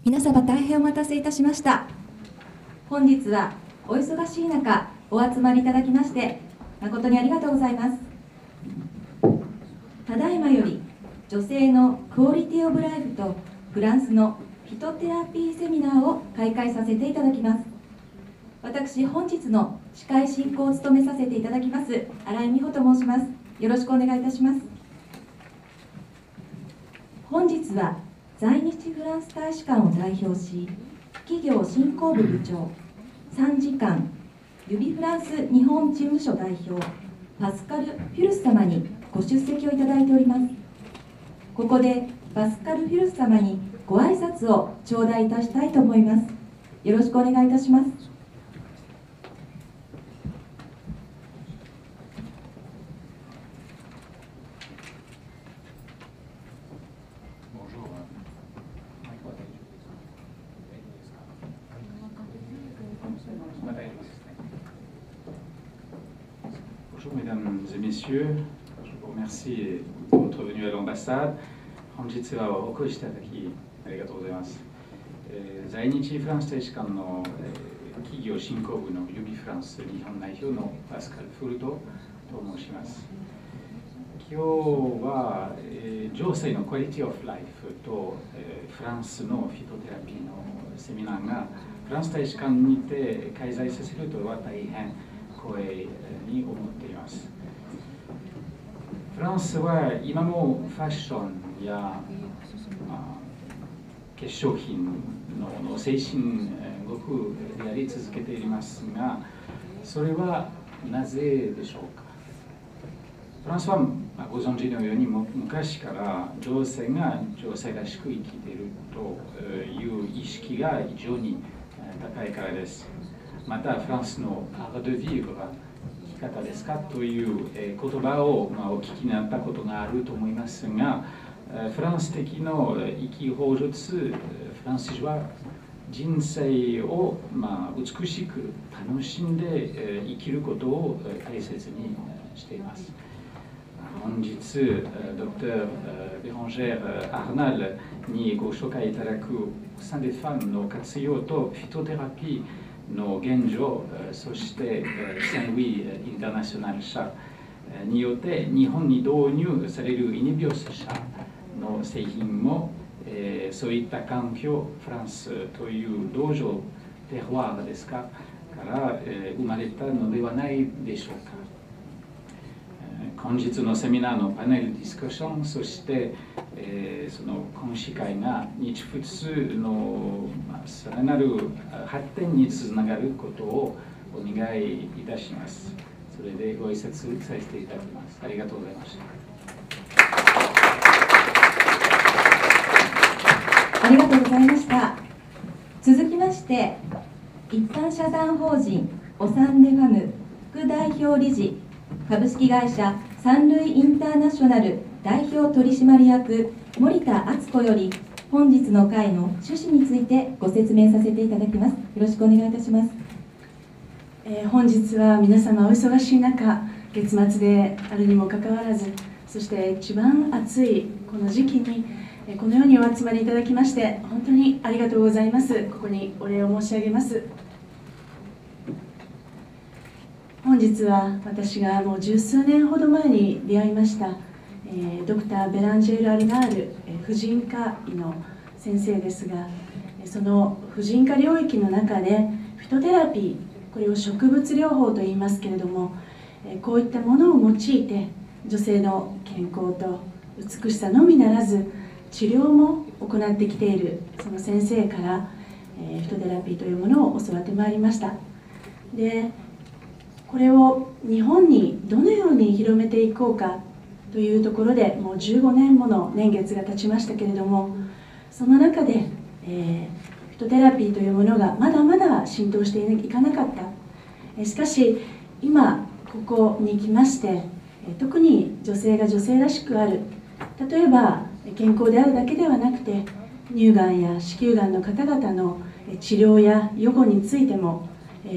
皆様大変お待たせいたしました。本日はお忙しい中お集まりいただきまして誠にありがとうございます。ただいまより女性のクオリティオブライフとフランスのフィトテラピーセミナーを開会させていただきます。私本日の司会進行を務めさせていただきます新井美穂と申します。よろしくお願いいたします。本日は在日フランス大使館を代表し、企業振興部部長、参事官、ユビフランス日本事務所代表、パスカル・フィルス様にご出席をいただいております。ここでパスカル・フィルス様にご挨拶を頂戴いたしたいと思います。よろしくお願いいたします。Bonjour mesdames et messieurs, je vous remercie de votre venue à l'ambassade. 本日はお越しいただきありがとうございます。在日フランス大使館の企業振興部のユビフランス日本代表のパスカル・フルトと申します。今日は女性のクオリティオブライフとフランスのフィトテラピーのセミナーがフランス大使館にて開催させるとは大変光栄に思っています。フランスは今もファッションや化粧品の先進国であり続けていますが、それはなぜでしょうか。フランスはご存知のように昔から女性が女性らしく生きているという意識が非常に高いからです。またフランスのアート・デ・ヴィーブは生き方ですかという言葉をお聞きになったことがあると思いますが、フランス的の生き法術、フランス人は人生を美しく楽しんで生きることを大切にしています。本日、ドクター・ベランジェー・アーナルにご紹介いただくサンデファンの活用とフィトテラピーの現状、そしてサンウィインターナショナル社によって日本に導入されるイネビオス社の製品も、そういった環境、フランスという道場、テロワールですか、から生まれたのではないでしょうか。本日のセミナーのパネルディスカッション、そして、その講師会が日仏のさらなる発展につながることをお願いいたします。それでご挨拶させていただきます。ありがとうございました。ありがとうございました。続きまして、一般社団法人オサンデファム副代表理事、株式会社サンルイインターナショナル代表取締役森田敦子より本日の会の趣旨についてご説明させていただきます。よろしくお願いいたします。本日は皆様お忙しい中、月末であるにもかかわらず、そして一番暑いこの時期にこのようにお集まりいただきまして本当にありがとうございます。ここにお礼を申し上げます。本日は私がもう十数年ほど前に出会いましたドクター・ベランジェール・アルナール婦人科医の先生ですが、その婦人科領域の中でフィトテラピー、これを植物療法と言いますけれども、こういったものを用いて女性の健康と美しさのみならず治療も行ってきているその先生からフィトテラピーというものを教わってまいりました。でこれを日本にどのように広めていこうかというところでもう15年もの年月が経ちましたけれども、その中で、フィトテラピーというものがまだまだ浸透していかなかった。しかし今ここに来まして特に女性が女性らしくある、例えば健康であるだけではなくて乳がんや子宮がんの方々の治療や予後についても、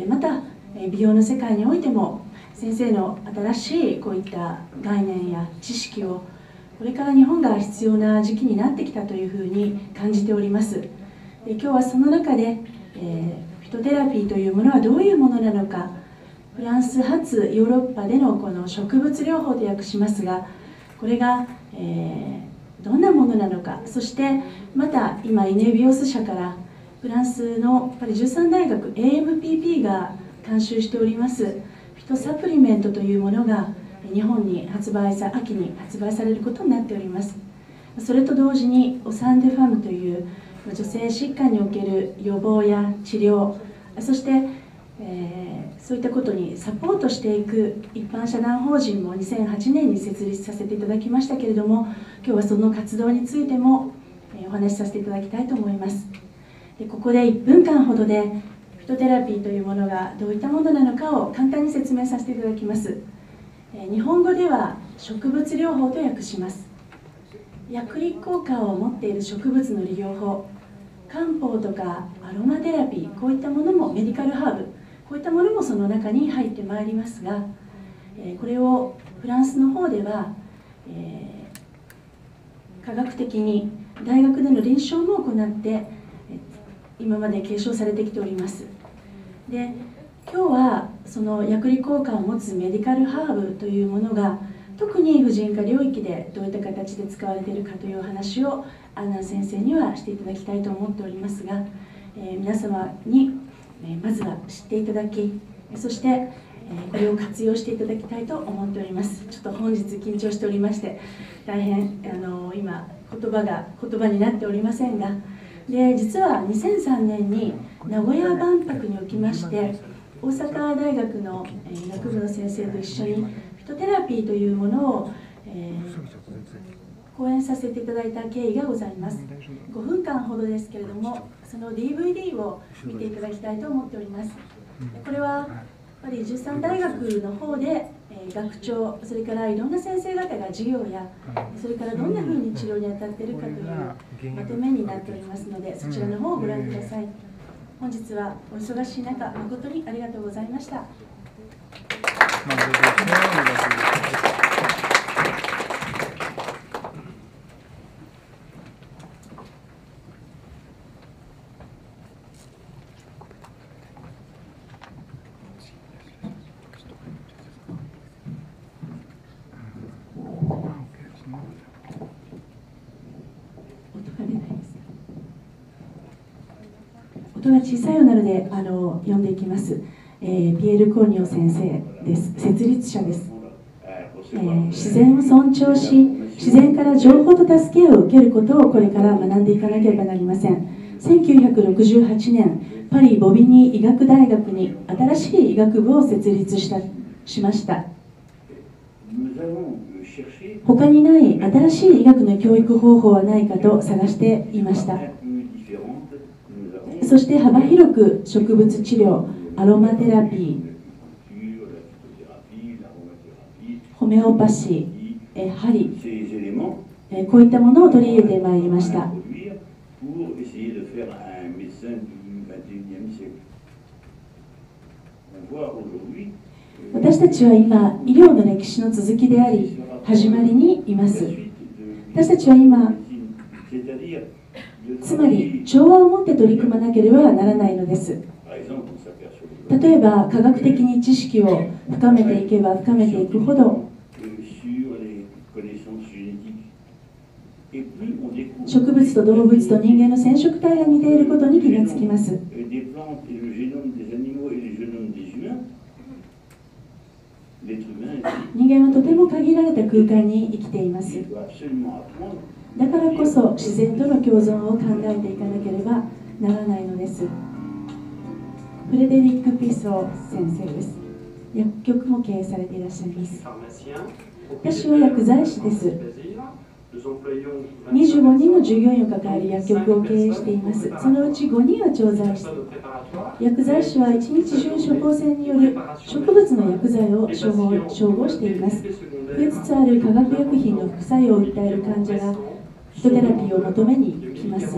また美容の世界においても先生の新しいこういった概念や知識をこれから日本が必要な時期になってきたというふうに感じております。で今日はその中で、フィトテラピーというものはどういうものなのか、フランス発ヨーロッパでのこの植物療法と訳しますが、これが、どんなものなのか、そしてまた今イネビオス社からフランスのパリ13大学 AMPP が監修しておりますフィトサプリメントというものが日本に秋に発売されることになっております。それと同時にオサン・デ・ファムという女性疾患における予防や治療、そして、そういったことにサポートしていく一般社団法人も2008年に設立させていただきましたけれども、今日はその活動についてもお話しさせていただきたいと思います。でここで1分間ほどでフィトテラピーというものがどういったものなのかを簡単に説明させていただきます。日本語では植物療法と訳します。薬理効果を持っている植物の利用法、漢方とかアロマテラピー、こういったものもメディカルハーブ、こういったものもその中に入ってまいりますが、これをフランスの方では、科学的に大学での臨床も行って今まで継承されてきております。で今日はその薬理効果を持つメディカルハーブというものが特に婦人科領域でどういった形で使われているかというお話をアンナ先生にはしていただきたいと思っておりますが、皆様にまずは知っていただき、そしてこれを活用していただきたいと思っております。ちょっと本日緊張しておりまして大変今言葉になっておりませんが、で実は2003年に名古屋万博におきまして大阪大学の医学部の先生と一緒にフィトテラピーというものを、講演させていただいた経緯がございます。5分間ほどですけれども、その DVD を見ていただきたいと思っております。これはパリ13大学の方で学長、それからいろんな先生方が授業やそれからどんなふうに治療に当たっているかというまとめになっておりますので、そちらの方をご覧ください。本日はお忙しい中誠にありがとうございました。音が小さいようなので読んでいきます。ピエール・コーニョ先生です。設立者です。自然を尊重し、自然から情報と助けを受けることをこれから学んでいかなければなりません。1968年、パリ・ボビニー医学大学に新しい医学部を設立しました。他にない新しい医学の教育方法はないかと探していました。そして幅広く植物治療、アロマテラピー、ホメオパシー、針、こういったものを取り入れてまいりました。私たちは今、医療の歴史の続きであり、始まりにいます。私たちは今、つまり調和を持って取り組まなければならないのです。例えば科学的に知識を深めていけば深めていくほど植物と動物と人間の染色体が似ていることに気がつきます。人間はとても限られた空間に生きています。だからこそ自然との共存を考えていかなければならないのです。フレデリック・ピソー先生です。薬局も経営されていらっしゃいます。私は薬剤師です。25人の従業員を抱える薬局を経営しています。そのうち5人は調剤師。薬剤師は一日中処方箋による植物の薬剤を照合しています。増えつつある化学薬品の副作用を訴える患者がフィトテラピーを求めに来ます。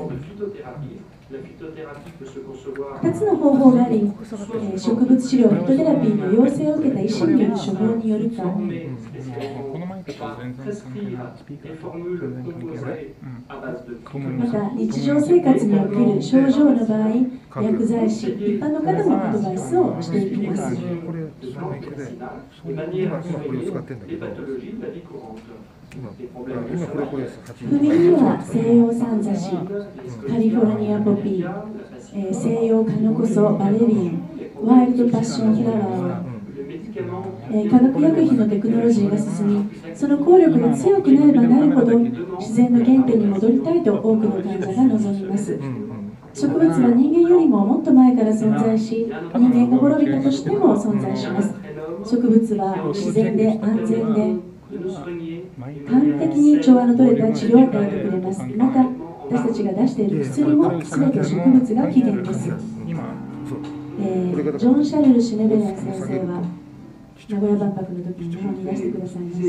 2つの方法があり、植物治療フィトテラピーの要請を受けた医師による処方によるか、また日常生活における症状の場合、薬剤師、一般の方もアドバイスをしていきます。不眠には西洋三座子、カリフォルニアポピー、西洋カノコソ、バレリン、ワイルドパッションフラワー、化学薬品のテクノロジーが進み、その効力が強くなればなるほど自然の原点に戻りたいと多くの患者が望みます。植物は人間よりももっと前から存在し、人間が滅びたとしても存在します。植物は自然で安全で完璧に調和の取れた治療を与えてくれます。また私たちが出している薬も全て植物が起源です。ジョン・シャルル・シネベレン先生は名古屋万博の時に日本に出してくださいました。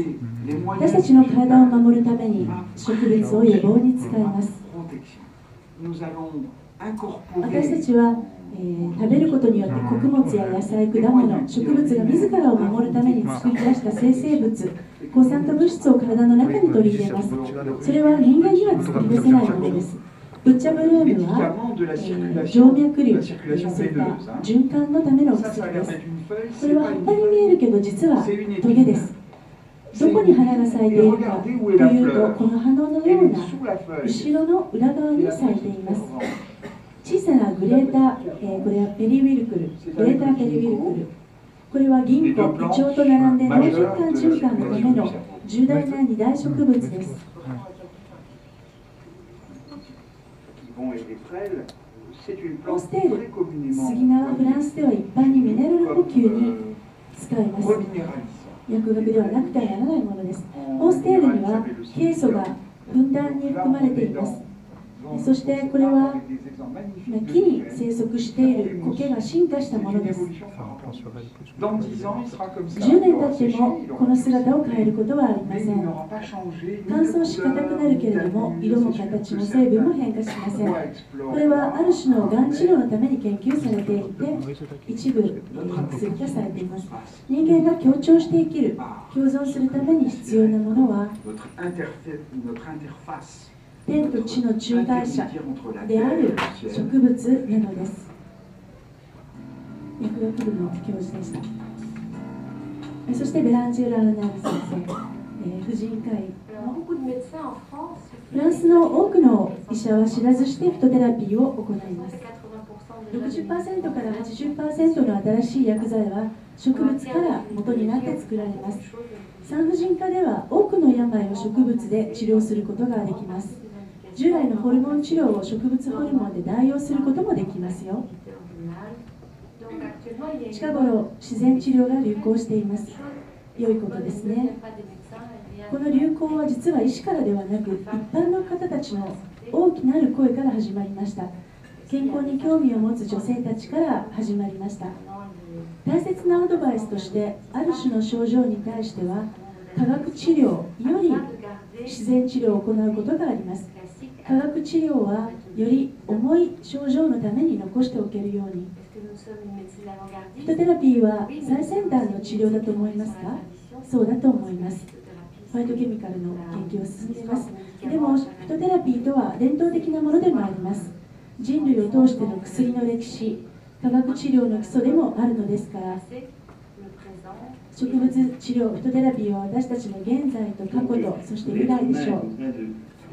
私たちの体を守るために植物を予防に使います。私たちは、食べることによって穀物や野菜、果物、植物が自らを守るために作り出した生成物、抗酸化物質を体の中に取り入れます。それは人間には作り出せないものです。ブッチャブルームは、静脈瘤、そういった循環のための薬です。これは葉っぱに見えるけど実はトゲです。どこに花が咲いているかというと、この葉のような後ろの裏側に咲いています。小さなグレータ、これはペリウィルクル、グレーターペリウィルクル。これは銀杏、イチョウと並んで脳循環循環のための重大な二大植物です。ホーステール、杉菜はフランスでは一般にミネラル補給に使います。薬学ではなくてはならないものです。ホーステールにはケイ素がふんだんに含まれています。そしてこれは木に生息している苔が進化したものです。10年経ってもこの姿を変えることはありません。乾燥し硬くなるけれども色も形も成分も変化しません。これはある種のがん治療のために研究されていて、一部薬化されています。人間が協調して生きる、共存するために必要なものは天と地の仲介者である植物なのです。薬学部の教授でした。そしてベランジェル・アルナール先生、婦人科医のフランスの多くの医者は知らずしてフィトテラピーを行います。60% から 80% の新しい薬剤は植物から元になって作られます。産婦人科では多くの病を植物で治療することができます。従来のホルモン治療を植物ホルモンで代用することもできますよ。近頃自然治療が流行しています。良いことですね。この流行は実は医師からではなく一般の方たちの大きなる声から始まりました。健康に興味を持つ女性たちから始まりました。大切なアドバイスとして、ある種の症状に対しては化学治療より自然治療を行うことがあります。化学治療はより重い症状のために残しておけるように。フィトテラピーは最先端の治療だと思いますか？そうだと思います。ファイトケミカルの研究を進んでいます。でもフィトテラピーとは伝統的なものでもあります。人類を通しての薬の歴史、化学治療の基礎でもあるのですから、植物治療、フィトテラピーは私たちの現在と過去と、そして未来でしょう。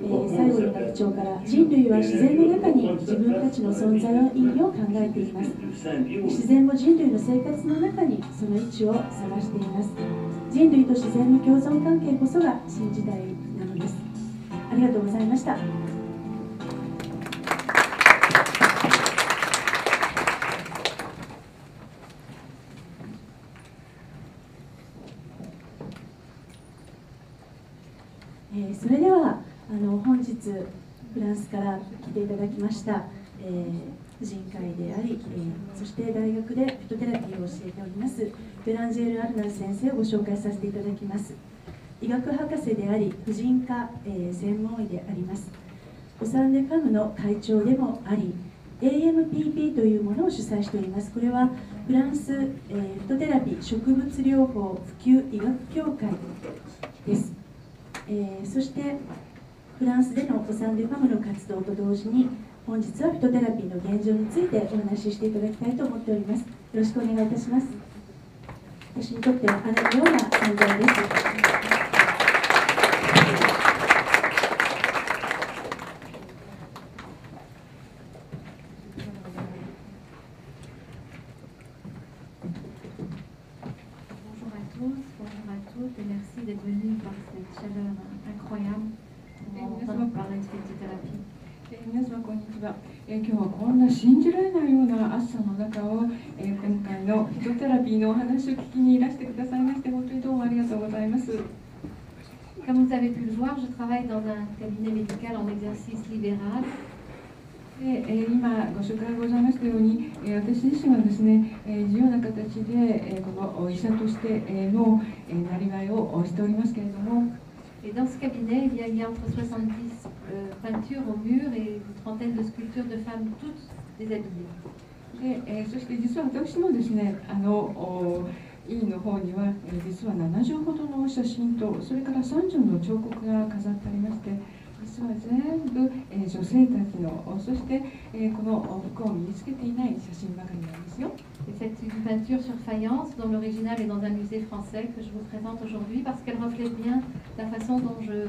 最後の学長から、人類は自然の中に自分たちの存在の意義を考えています。自然も人類の生活の中にその位置を探しています。人類と自然の共存関係こそが新時代なのです。ありがとうございました。それでは本日フランスから来ていただきました、婦人科医であり、そして大学でフィトテラピーを教えておりますベランジェール・アルナル先生をご紹介させていただきます。医学博士であり婦人科、専門医であります。オサンデファムの会長でもあり、AMPP というものを主催しております。これはフランス、フィトテラピー植物療法普及医学協会です。そしてフランスでのお産デファムの活動と同時に、本日はフィトテラピーの現状についてお話ししていただきたいと思っております。よろしくお願いいたします。私にとっては姉のような存在です。Bonjour à toutes et merci d'être venus par cette chaleur incroyable pour entendre parler de phytothérapie. 皆様こんにちは。今日はこんな信じられないような暑さの中を、今回のフィトテラピーのお話を聞きにいらしてくださいまして、本当にどうもありがとうございます。Comme vous avez pu le voir, je travaille dans un cabinet médical en exercice libéral. 今ご紹介ございましたように、私自身はですね、自由な形で、この医者としてのなりわいをしておりますけれども、Et dans ce cabinet, il y a entre 70 peintures au mur et une trentaine de sculptures de femmes, toutes déshabillées. そして実は私もですね、医院の方には、実は70ほどの写真と、それから30の彫刻が飾ってありまして、実は全部、女性たちの、そして、この服を身につけていない写真ばかりなんですよ。Et c'est une peinture sur faïence dont l'original est dans un musée français que je vous présente aujourd'hui parce qu'elle reflète bien la façon dont je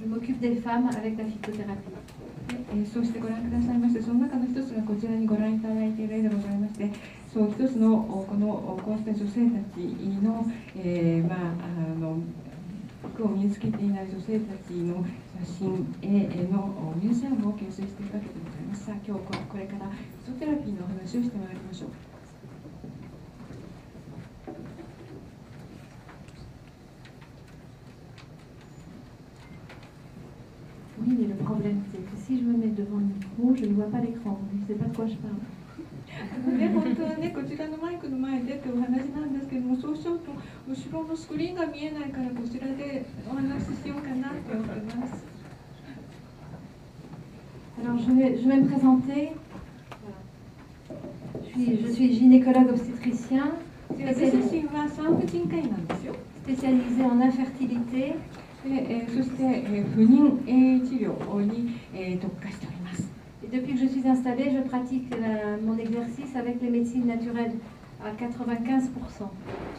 m'occupe des femmes avec la phytothérapie. そしてご覧くださいまして、その中の一つがこちらにご覧いただいている絵でございまして、そう一つのこうした女性たちの、服を身につけていない女性たちの写真のミュージアムを形成しているわけでございます。さあ、今日これからフィトテラピーのお話をしてまいりましょう。Oui, mais le problème, c'est que si je me mets devant le micro, je ne vois pas l'écran, je ne sais pas de quoi je parle. 本当はね、こちらのマイクの前でってお話なんですけども、そうしちゃうと後ろのスクリーンが見えないからこちらでお話ししようかなと思ってます。Alors, je vais me présenter. Je suis gynécologue obstétricien, 私自身は産婦人科医なんですよ。 spécialisée en infertilité. そして、不妊治療に、特化しております。 Et depuis que je suis installée, je pratique mon exercice avec les médecines naturelles à 95%. そ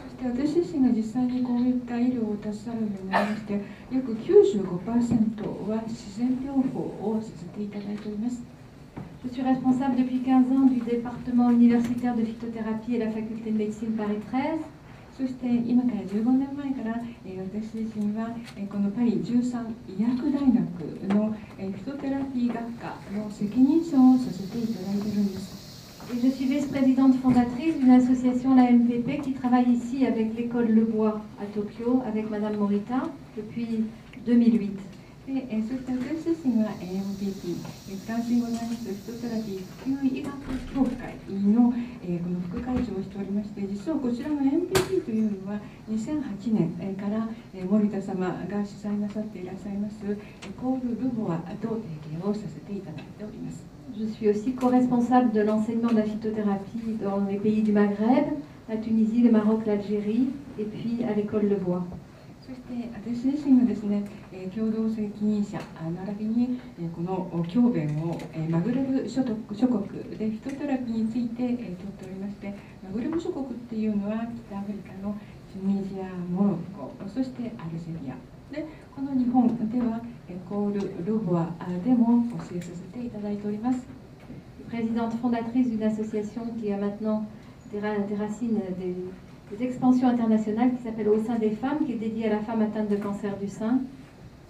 して私自身が実際にこういった医療を携わるようになりまして、約 95% は自然療法をさせていただいております。 Je suis responsable depuis 15 ans du département universitaire de phytothérapie et la faculté de médecine Paris 13. そして今から15年前から、私自身は、このパリ13医薬大学の、フィトテラピー学科の責任者をさせていただいているんです。 Et je suis vice-présidente fondatrice d'une association, la MPP, qui travaille ici avec l'école Le Bois à Tokyo, avec Madame Morita, depuis 2008. そして私自身は AMPP、フランスにございますフィトテラピー普及医学協会の、この副会長をしておりまして、実はこちらの AMPP というのは2008年から森田様が主催なさっていらっしゃいますエコール・ルボアと提携をさせていただいております。 Je suis aussi co-responsable de l'enseignement de la phytothérapie dans les pays du Maghreb, la Tunisie, le Maroc, l'Algérie, et puis à l'école Le Bois. そして私自身はですね、共同責任者並びにこの教鞭をマグレブ諸国でフィトテラピーについて取っておりまして、マグレブ諸国っていうのは北アフリカのチュニジア、モロッコ、そしてアルジェリアで、この日本ではエコール・ルボアでも教えさせていただいております。 Présidente fondatrice d'une association qui a maintenant des racines, des expansions internationales qui s'appelle Au sein des femmes, qui est dédiée à la femme atteinte de cancer du sein.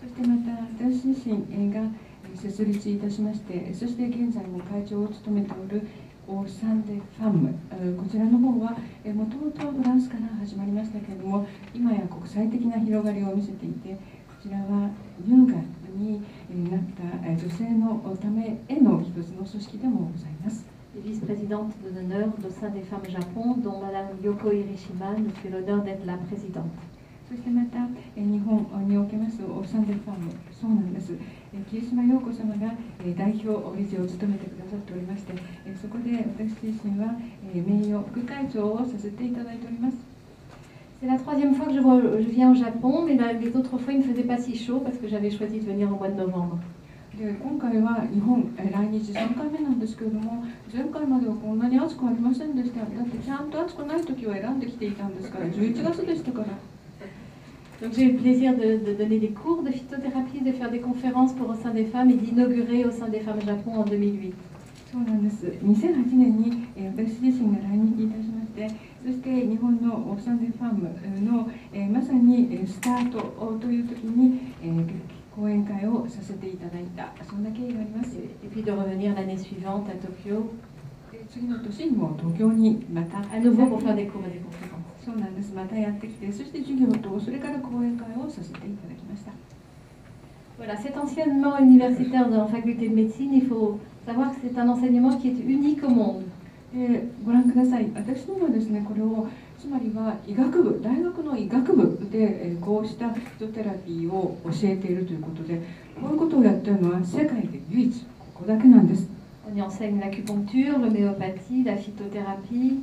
そしてまた私自身が設立いたしまして、そして現在も会長を務めておるオーサンデファム、こちらの方はもともとはフランスから始まりましたけれども、今や国際的な広がりを見せていて、こちらは乳がんになった女性のためへの一つの組織でもございます。 Vice-présidente d'honneur au sein des femmes Japon, dont Madame Yoko Hirishima nous fait l'honneur d'être la présidente. そしてまた、日本におけますサンデーファーム、そうなんです。霧島陽子様が代表理事を務めてくださっておりまして、そこで私自身は名誉副会長をさせていただいております。C'est la troisième fois que je viens au Japon, mais les autres fois il ne faisait pas si chaud parce que j'avais choisi de venir au mois de novembre. で今回は日本来日3回目なんですけれども、前回まではこんなに暑くありませんでした。だってちゃんと暑くない時を選んできていたんですから、11月でしたから。Donc j'ai eu le plaisir de donner des cours de phytothérapie, de faire des conférences pour au sein des femmes et d'inaugurer au sein des femmes Japon en 2008. そうなんです。2008年に私自身が来日いたしまして、そして日本のサンデーファームのまさにスタートという時に講演会をさせていただいた、そんな経緯があります。Et puis de revenir l'année suivante à Tokyo, 次の年にも東京にまた à nouveau pour faire des cours et des conférences. そうなんです。またやってきて、そして授業とそれから講演会をさせていただきました。Voilà, cet enseignement universitaire dans la faculté de médecine, il faut savoir que c'est un enseignement qui est unique au monde. ご覧ください。私どもはですね、これをつまりは医学部、大学の医学部でこうしたフィトテラピーを教えているということで、こういうことをやっているのは世界で唯一ここだけなんです。On y enseigne l'acupuncture, l'homéopathie, la phytothérapie.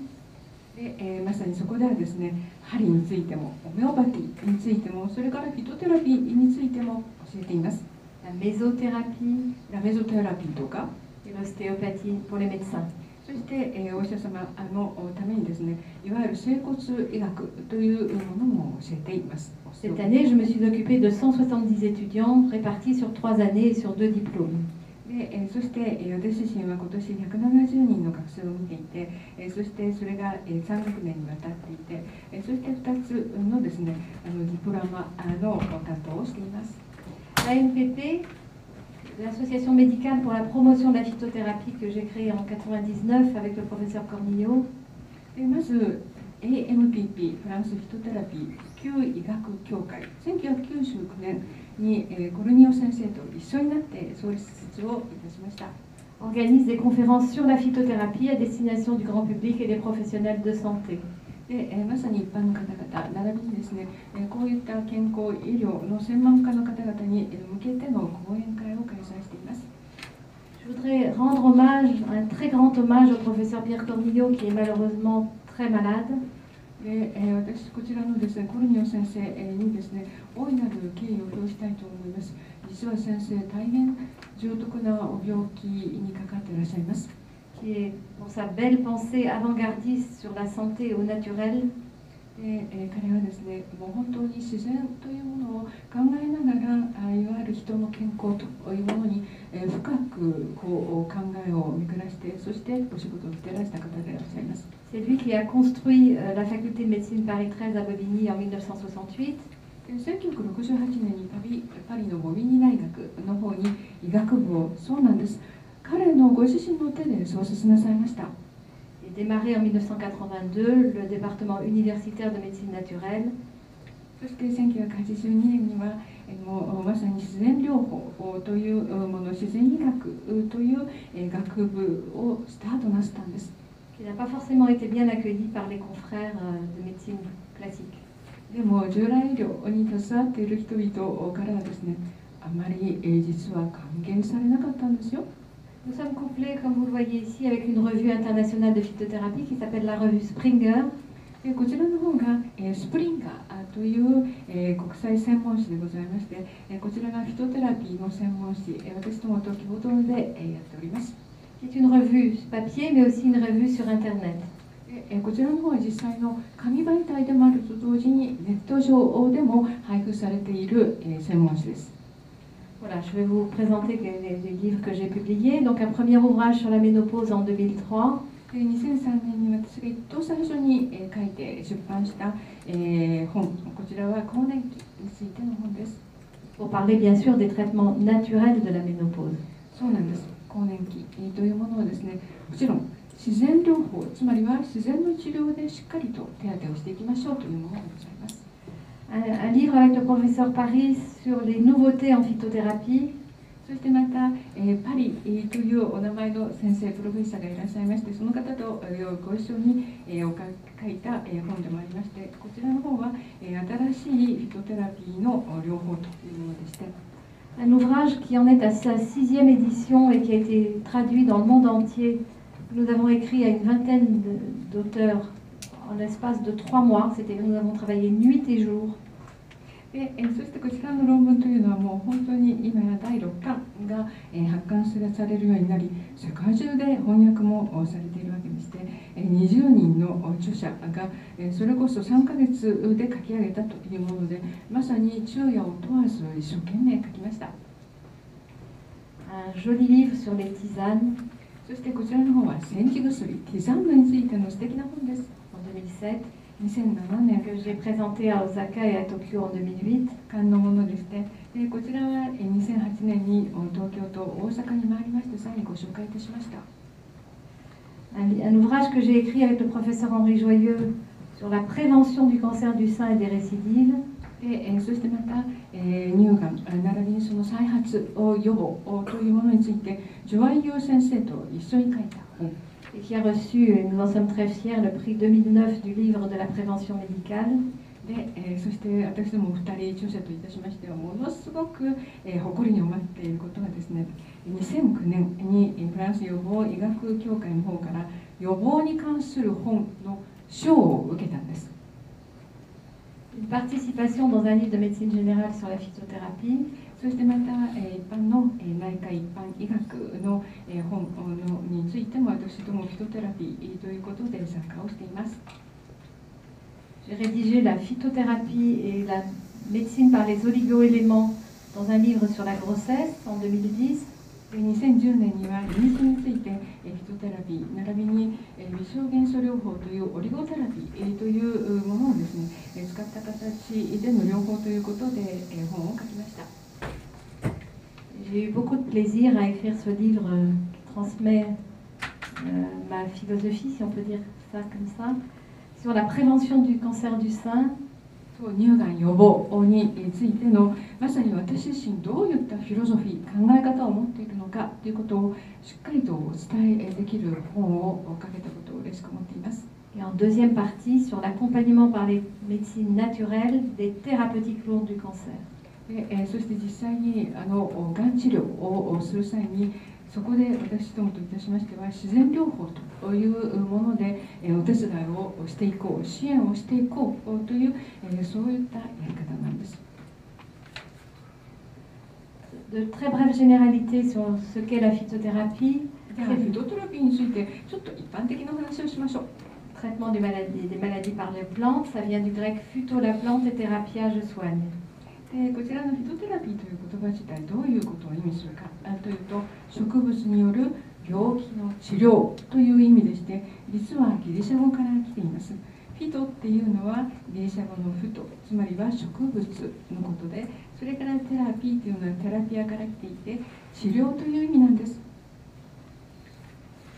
でまさにそこではですね、針についても、ホメオパティについても、それからフィトテラピーについても教えています。La mésothérapie, ラメゾテラピーとか、 et l'ostéopathie pour les médecins. そして、お医者様のためにですね、いわゆる整骨医学というものも教えています。Cette année, je me suis occupée de 170 étudiants répartis sur 3 années et sur 2 diplômes. でそして私自身は今年170人の学生を見ていて、そしてそれが3学年にわたっていて、そして2つのですね、ディプロマの担当をしています。L'ANPP, l'association médicale pour la promotion de la phytothérapie que j'ai créée en 99 avec le professeur Cornillo. でまず AMPP フランスフィトテラピー普及医学協会、1999年にコルニオ先生と一緒になって創立をいたしました。 Organise des conférences sur la phytothérapie à destination du grand public et des professionnels de santé. でまさに一般の方々並びにですね、こういった健康医療の専門家の方々に向けての講演会を開催しています。 Je voudrais rendre hommage, un très grand hommage au professeur Pierre Cornillo qui est malheureusement très malade. で私こちらのですね、コルニオ先生にですね、大いなる敬意を表したいと思います。実は先生、大変重篤なお病気にかかっていらっしゃいます。 Qui est pour sa belle pensée avant-gardiste sur la santé au naturel. で彼はですね、もう本当に自然というものを考えながら、いわゆる人の健康というものに深くこう考えを巡らして、そしてお仕事をしていらした方でいらっしゃいます。 C'est lui qui a construit la faculté de médecine Paris 13 à Bobigny en 1968. 1968年にパリのボビニ大学の方に医学部を、そうなんです。彼のご自身の手で創設なさいました。 Il a démarré en 1982 le département universitaire de médecine naturelle. そして1982年にはもうまさに自然療法というもの、自然医学という学部をスタートなさったんです。 Qui n'a pas forcément été bien accueilli par les confrères de médecine classique. でも従来医療に携わっている人々からはですね、あまり実は歓迎されなかったんですよ。 Nous sommes couplés, comme vous le voyez ici, avec une revue internationale de phytothérapie qui s'appelle la revue Springer. こちらの方がスプリンガーという国際専門誌でございまして、こちらがフィトテラピーの専門誌、私どもと共同でやっております。 C'est une revue papier, mais aussi une revue sur Internet. こちらの方は実際の紙媒体でもあると同時にネット上でも配布されている専門誌です。 Voilà, je vais vous présenter les livres que j'ai publiés. Donc un premier ouvrage sur la ménopause en 2003. 2003年に私が一等最初に書いて出版した本、こちらは更年期についての本です。 Pour parler bien sûr des traitements naturels de la ménopause. そうなんです。更年期というものをですね、もちろん自然療法、つまりは自然の治療でしっかりと手当てをしていきましょうというものがございます。Un livre avec le professeur Paris sur les nouveautés en phytothérapie. そしてまた、パリというお名前の先生プロフェッサーがいらっしゃいまして、その方とご一緒に書いた本でもありまして、こちらの方は新しいフィトテラピーの療法というものでして、Un ouvrage qui en est à sa 6e édition et qui a été traduit dans le monde entier. Nous avons écrit à une vingtaine d'auteurs en l'espace de 3 mois. Nous avons travaillé nuit et jour. でそしてこちらの論文というのはもう本当に今や第6巻が発刊されるようになり、世界中で翻訳もされているわけでして、20人の著者がそれこそ3ヶ月で書き上げたというもので、まさに昼夜を問わず一生懸命書きました。Un joli livre sur les tisanes そしてこちらの方は煎じ薬、ティザンヌについての素敵な本です。en 2007. 2007年 Que j'ai présenté à Osaka et à Tokyo en 2008. 巻のものでして、こちらは2008年に東京と大阪に参りまして、さらにご紹介いたしました。Un ouvrage que j'ai écrit avec le professeur Henri Joyeux sur la prévention du cancer du sein et des récidives. でそしてまた、乳がん並びにその再発予防というものについて、ジョアイユ先生と一緒に書いた本。Et qui a reçu, nous en sommes très fiers, le prix 2009 du livre de la prévention médicale. でそして私ども2人著者といたしましては、ものすごく、誇りに思っていることがですね、2009年にフランス予防医学協会の方から予防に関する本の賞を受けたんです。Une participation dans un livre de médecine générale sur la phytothérapie. そしてまた、一般の内科一般医学の本についても、私どもフィトテラピーということで参加をしています。J'ai rédigé la phytothérapie et la médecine par les oligoéléments dans un livre sur la grossesse en 2010. 2010年には妊娠についてフィトテラピー並びに微小元素療法というオリゴテラピーというものをですね使った形での療法ということで本を書きました。J'ai eu beaucoup de plaisir à écrire ce livre qui transmet ma philosophie, si on peut dire ça comme ça, sur la prévention du cancer du sein. 乳がん予防についてのまさに私自身どういったフィロソフィー考え方を持っているのかということをしっかりとお伝えできる本を書けたことを嬉しく思っています。Et en deuxième partie sur l'accompagnement par les médecines naturelles des thérapeutiques lourdes du cancer. そして実際にがん治療をする際にそこで私どもといたしましては自然療法というものでお手伝いをしていこう、支援をしていこうというそういったやり方なんです。De très brèves généralités sur ce qu'est la phytothérapie. ではフィトテラピーについてちょっと一般的な話をしましょう。Traitement des maladies par les plantes, ça vient du grec phyto la plante et thérapia je soigne. こちらのフィトテラピーという言葉自体どういうことを意味するかというと、植物による病気の治療という意味でして、実はギリシャ語から来ています。フィトっていうのはギリシャ語のフト、つまりは植物のことで、それからテラピーというのはテラピアから来ていて、治療という意味なんです。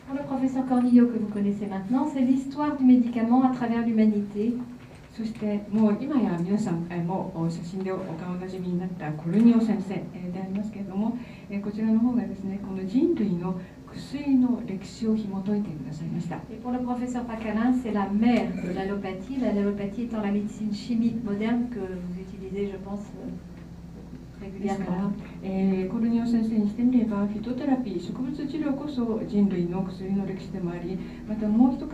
Pour le professeur Cornillo que vous connaissez maintenant, c'est l'histoire du médicament à travers l'humanité. そしてもう今や皆さんも写真でお顔なじみになったコルニオ先生でありますけれども、こちらの方がですね、この人類の薬の歴史を紐解いてくださいました。Et pour le professeur Pacalin, c'est la mère de l'allopathie, l'allopathie étant la médecine chimique moderne que vous utilisez, je pense, ですから、コルニオ先生にしてみればフィトテラピー、植物治療こそ人類の薬の歴史でもあり、またもう一方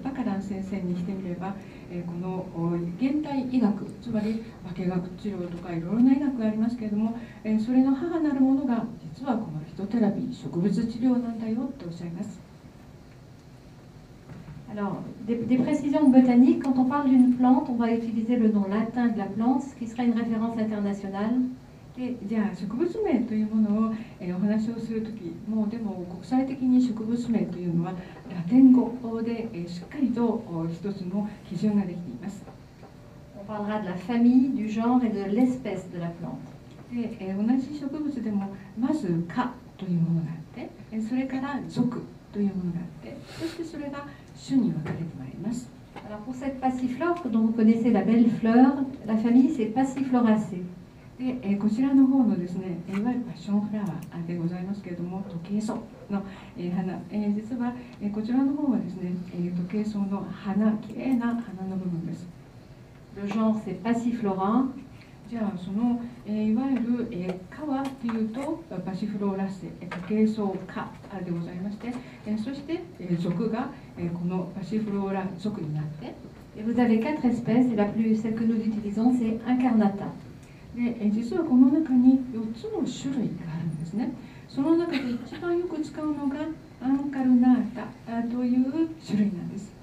パカラン先生にしてみれば、この現代医学、つまり化学治療とかいろいろな医学がありますけれども、それの母なるものが実はこのフィトテラピー、植物治療なんだよとおっしゃいます。Alors, des précisions de botanique, quand on parle d'une plante, on va utiliser le nom latin de la plante, ce qui sera une référence internationale. じゃあ植物名というものを、お話をするとき、もうでも国際的に植物名というのはラテン語で、しっかりと一つの基準ができています。On parlera de la famille, du genre et de l'espèce de la plante. で、同じ植物でもまず科というものがあって、それから属というものがあって、そしてそれが種に分かれてまいります。Alors pour cette passiflore dont vous connaissez la belle fleur, la famille c'est Passifloracées. でこちらの方のですね、いわゆるパッションフラワーでございますけれども、時計草の花、実はこちらの方はですね、時計草の花、きれいな花の部分です。Le genre, c'est Passiflora. じゃあその、いわゆる科というとパシフローラセ時計草科でございまして、そして属がこのパシフローラ属になって、 Et vous avez 4 espèces, et celle que nous utilisons, c'est Incarnata. で実はこの中に4つの種類があるんですね。その中で一番よく使うのがアンカルナータという種類なんです。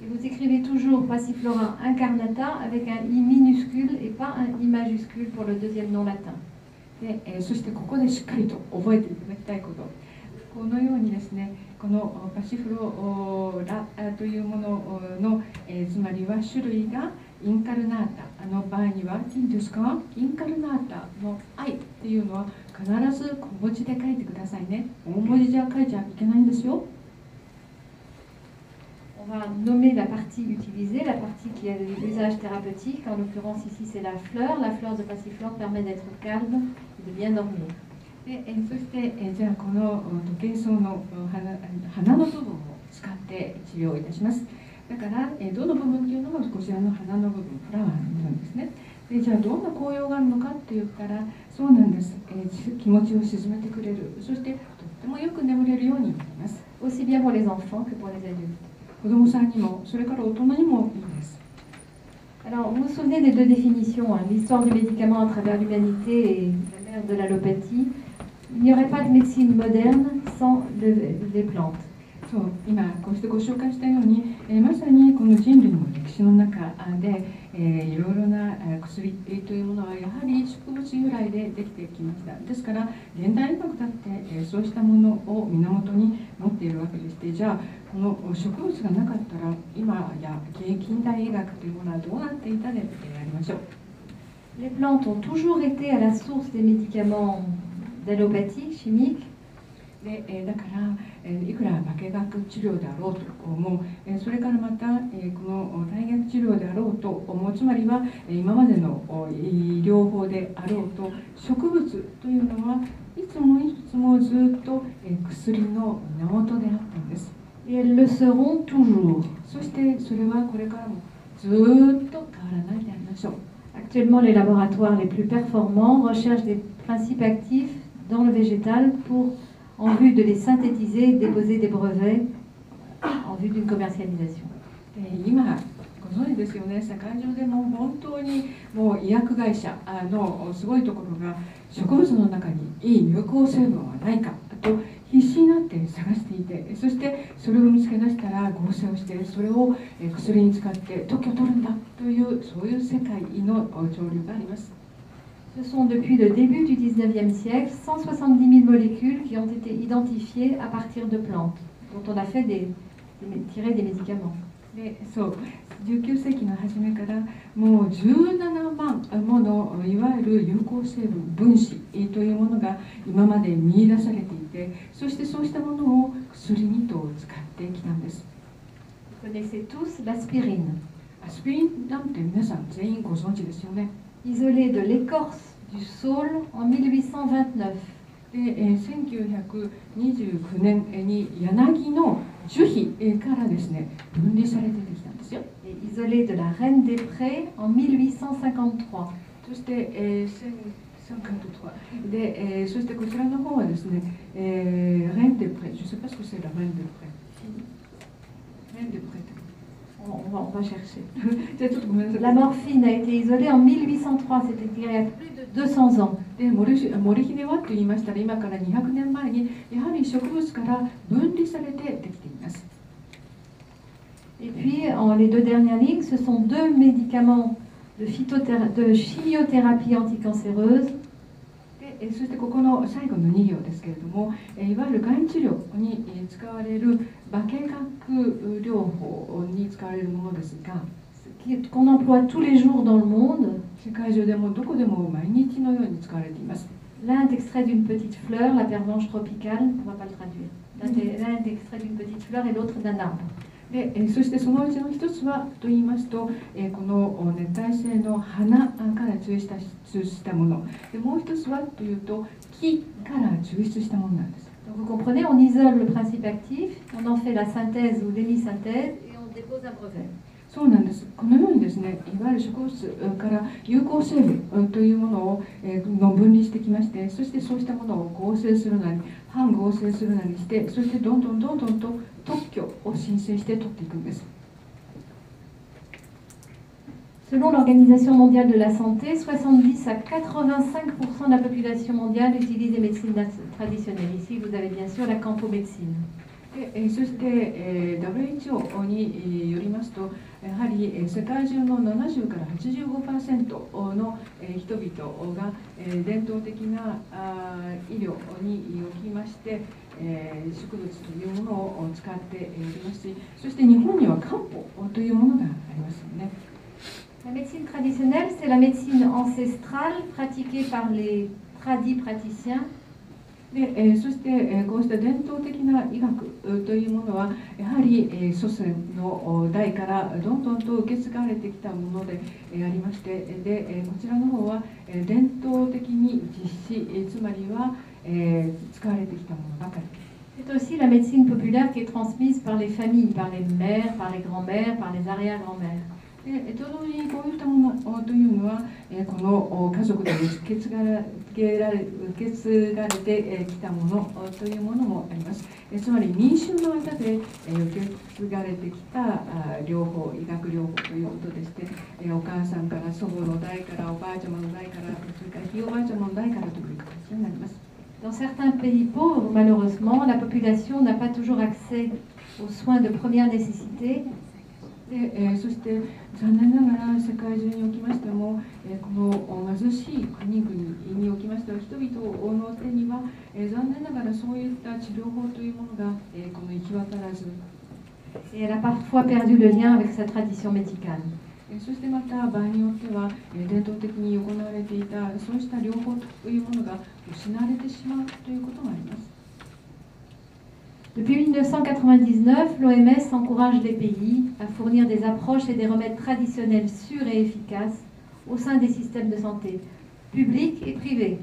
Et vous écrivez toujours Passiflora Incarnata avec un I minuscule et pas un I majuscule pour le deuxième nom latin. でそしてここでしっかりと覚えていただきたいこと、このようにですね、このパシフロラというものの、つまりは種類がインカルナータの場合には、いいですか、インカルナータの I っていうのは必ず小文字で書いてくださいね。大文字じゃ書いちゃいけないんですよ。 On va nommer la partie utilisée, la partie qui a l'usage thérapeutique. En l'occurrence, ici, c'est la fleur. La fleur de Passiflore permet d'être calme et de bien dormir. でそして、じゃあこの時計草の花の部分を使って治療いたします。だから、どの部分というのがこちらの花の部分、フラワーの部分ですね。でじゃあどんな効用があるのかって言ったら、そうなんです、気持ちを鎮めてくれる、そしてとってもよく眠れるようになります。 Aussi bien pour les enfants que pour les adultes. 子どもさんにも、それから大人にもいいです。 Alors, vous vous souvenez des deux définitions, hein, l'histoire du médicament à travers l'humanité et l'ère de l'allopathie. Il n'y aurait pas de médecine moderne sans les plantes. そう今こうしてご紹介したように、まさにこの人類の歴史の中で、いろいろな薬というものはやはり植物由来でできてきました。ですから現代医学だって、そうしたものを源に持っているわけでして、じゃあこの植物がなかったら今や近代医学というものはどうなっていたでやりましょう。 Les plantes ont toujours été à la source des médicaments d'allopathie chimique. でだから、いくら化学治療であろうと思う、それからまた、この体薬治療であろうと思う、つまりは今までの医療法であろうと、植物というのはいつもいつもずっと薬の源であったんです。 Et elles le seront toujours. そしてそれはこれからもずっと変わらないでありましょう。 Actuellement, les laboratoires les plus performants recherchent des principes actifs dans le végétal en vue de les synthétiser et déposer des brevets en vue d'une commercialisation. 今ご存知ですよね、世界中でも本当にもう医薬会社のすごいところが植物の中にいい有効成分はないかと必死になって探していて、そしてそれを見つけ出したら合成をして、それを薬に使って特許を取るんだという、そういう世界の潮流があります。 Ce sont depuis le début du 19e siècle 170 000 molécules qui ont été identifiées à partir de plantes, dont on a fait tiré des médicaments. でそう19世紀の初めからもう17万ものいわゆる有効成分分子というものが今まで見出されていて、そしてそうしたものを薬にと使ってきたんです。 Vous connaissez tous l'aspirine. アスピリンなんて皆さん全員ご存知ですよね。 Isolée de l'écorce du saule en 1829. で1929年に柳の樹皮からですね分離されてできたんですよ。 Et isolée de la reine des prés en 1853. そして、で、そしてこちらの方はですね、reine des prés, je sais pas ce que c'est la reine des prés. Reine des prés. On va chercher. じゃあちょっとごめんなさい。 La morphine a été isolée en 1803, c'était il y a plus de 200 ans. でモルヒネはと言いましたら、今から200年前にやはり植物から分離されてできています。 Et puis, les deux dernières lignes, ce sont deux médicaments de chimiothérapie anticancéreuse. でそしてここの最後の2行ですけれども、いわゆるがん治療に使われる化学療法に使われるものですが、 qu'on emploie tous les jours dans le monde. 世界中でもどこでも毎日のように使われています。 L'un est extrait d'une petite fleur, la pervenche tropicale, on ne va pas le traduire. L'un est extrait d'une petite fleur et l'autre d'un arbre. でそしてそのうちの一つはと言いますと、この熱帯性の花から抽出したもので、もう一つはというと木から抽出したものなんです。Donc vous comprenez, on isole le principe actif, on en fait la synthèse ou l'hémisynthèse et on dépose un brevet. そうなんです。このようにですね、いわゆる植物から有効成分というものを分離してきまして、そしてそうしたものを合成するなり反合成するなりして、そしてどんどんと特許を申請して取っていくんです。Selon l'Organisation mondiale de la santé, 70 à 85% de la population mondiale utilise des médecines traditionnelles. Ici, vous avez bien sûr la campomédecine. でそして、WHO によりますと、やはり世界中の70から 85% の人々が伝統的な医療におきまして、植物というものを使っておりますし、そして日本には漢方というものがありますよね。La médecine traditionnelle, c'est la médecine ancestrale pratiquée par les praticiens. でそして、こうした伝統的な医学というものはやはり、祖先の代からどんどんと受け継がれてきたもので、ありまして、でこちらの方は、伝統的に実施、つまりは、使われてきたものばかり。C'est aussi la médecine populaire qui est transmise par les familles, par les mères, par les grands-mères, par les arrière-grands-mères. で同時にこういったものというのは、この家族で受け継がれてきたものというものもあります。つまり民衆の間で受け継がれてきた療法、医学療法ということでして、お母さんから祖母の代からおばあちゃまの代から、それからひいおばあちゃまの代からという形になります。Dans certains pays pauvres, malheureusement, la population n'a pas toujours accès aux soins de première nécessité. でそして残念ながら世界中におきましても、この貧しい国々におきましては人々の手には、残念ながらそういった治療法というものが、この行き渡らず、Et elle a parfois perdu le lien avec sa tradition médicale. そしてまた場合によっては伝統的に行われていたそうした療法というものが失われてしまうということがあります。Depuis 1999, l'OMS encourage les pays à fournir des approches et des remèdes traditionnels sûrs et efficaces au sein des systèmes de santé, publics et privés.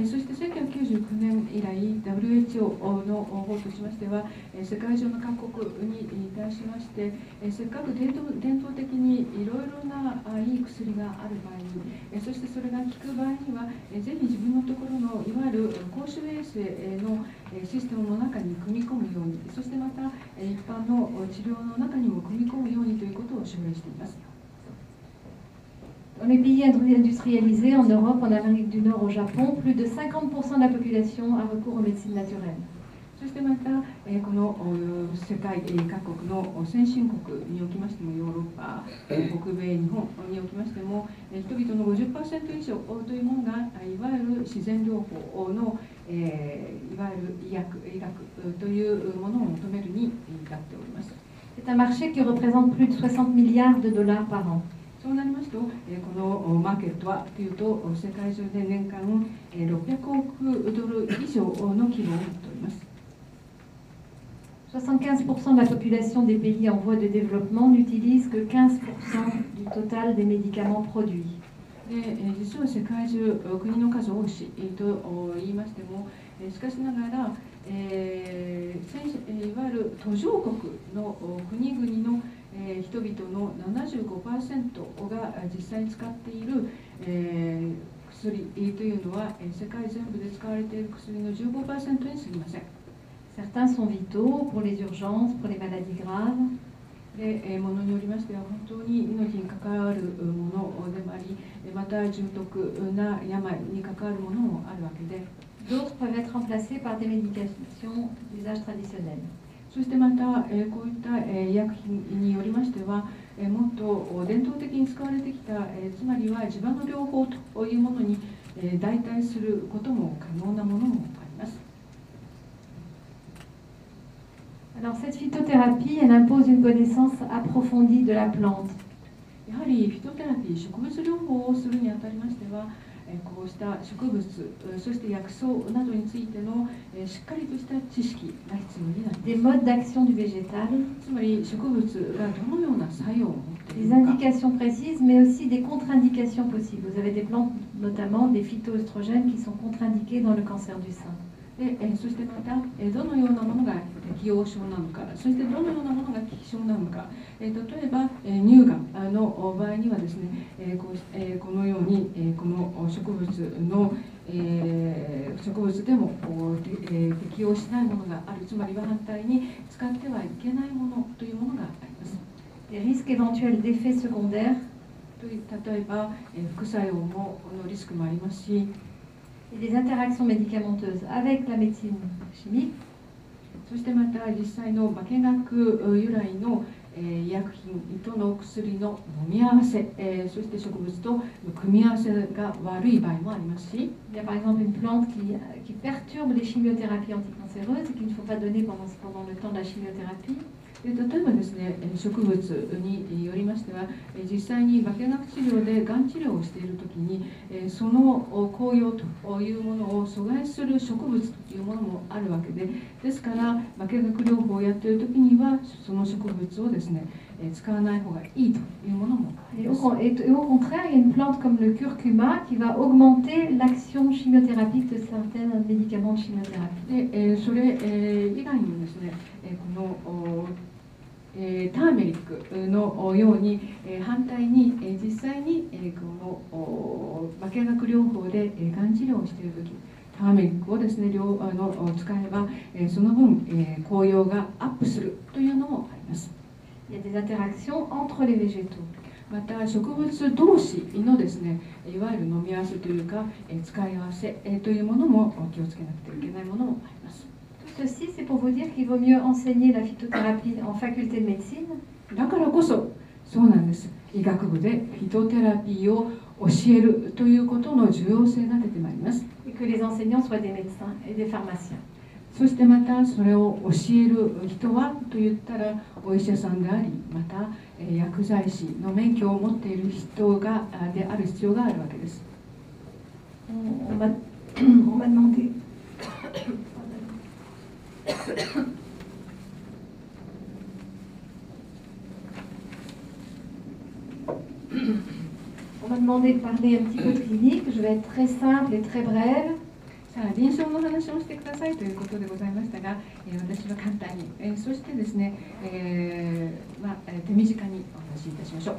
そして1999年以来 WHO の方としましては世界中の各国に対しましてせっかく伝統的にいろいろないい薬がある場合にそしてそれが効く場合にはぜひ自分のところのいわゆる公衆衛生のシステムの中に組み込むようにそしてまた一般の治療の中にも組み込むようにということを奨励しています。Dans les pays industrialisés, en Europe, en Amérique du Nord, au Japon, plus de 50% de la population a recours aux médecines naturelles. そしてまた、この世界各国の先進国におきましてもヨーロッパ、北米、日本におきましても人々の 50% 以上というものがいわゆる自然療法の、いわゆる医学というものを求めるに至っております。C'est un marché qui représente plus de 60 milliards de dollars par an. そうなりますと、このマーケットはというと世界中で年間600億ドル以上の規模を持っております。75% de la population des pays en voie de développement n'utilise que 15% du total des médicaments produits. で実は世界中国の数多しと言いましてもしかしながら、いわゆる途上国の国々の人々の 75% が実際に使っている、薬というのは世界全部で使われている薬の 15% に過ぎません。Certains sont vitaux pour les urgences, pour les maladies graves. でものによりましては本当に命に関わるものでもありまた重篤な病に関わるものもあるわけで D'autres peuvent être remplacés par des médications d'usage traditionnel. そしてまた、こういった医薬品によりましては、もっと伝統的に使われてきた、つまりは地場の療法というものに、代替することも可能なものもあります。Alors cette phytothérapie, elle impose une connaissance approfondie de la plante. やはりフィトテラピー、植物療法をするにあたりましては、こうした植物、そして薬草などについてのしっかりとした知識が必要になり des ます。 modes d'action du végétal, つまり植物がどのような作用を持ってい des るのか、 indications précises, mais aussi des contre-indications possibles. Vous avez des plantes, notamment des phytoœstrogènes, qui sont contre-indiqués dans le cancer du sein. でそしてまたどのようなものが適応症なのか、そしてどのようなものが危機症なのか、例えば乳がんの場合にはですね、このようにこの植物の植物でも適応しないものがある、つまりは反対に使ってはいけないものというものがあります。 Des risques éventuels d'effets secondaires 例えば副作用のリスクもありますし、 et des interactions médicamenteuses avec la médecine chimique, そしてまた実際の化学由来の医薬品との薬の飲み合わせ、そして植物との組み合わせが悪い場合もありますし、 il y a par exemple une plante qui perturbe les chimiothérapies anticancéreuses et qu'il ne faut pas donner pendant le temps de la chimiothérapie. 例えばですね、植物によりましては、実際に化学治療でがん治療をしているときに、その効用というものを阻害する植物というものもあるわけで、ですから化学療法をやっているときには、その植物をですね、使わない方がいいというものもあり Et ます。 au contraire, il y a une plante comme le curcuma qui va augmenter l'action chimiothérapique de certains médicaments de chimiothérapie. でそれ以外にもですね、このターメリックのように反対に実際にこの化学療法でがん治療をしているとき、ターメリックをですね使えばその分効用がアップするというのもあります。 Il y a des interactions entre les végétaux. また植物同士のですね、いわゆる飲み合わせというか使い合わせというものも気をつけなくてはいけないものもあります。 Tout ceci, c'est pour vous dire qu'il vaut mieux enseigner la phytothérapie en faculté de médecine だからこそそうなんです。医学部でフィトテラピーを教えるということの重要性が出てまいります。 et que les enseignants soient des médecins et des pharmaciens. そしてまたそれを教える人はといったらお医者さんであり、また薬剤師の免許を持っている人がである必要があるわけです。 On m'a demandé. On m'a demandé de parler un petit peu de clinique. Je vais être très simple et très brève. さあ臨床の話をしてくださいということでございましたが、私は簡単に、そしてですね、手短にお話しいたしましょう。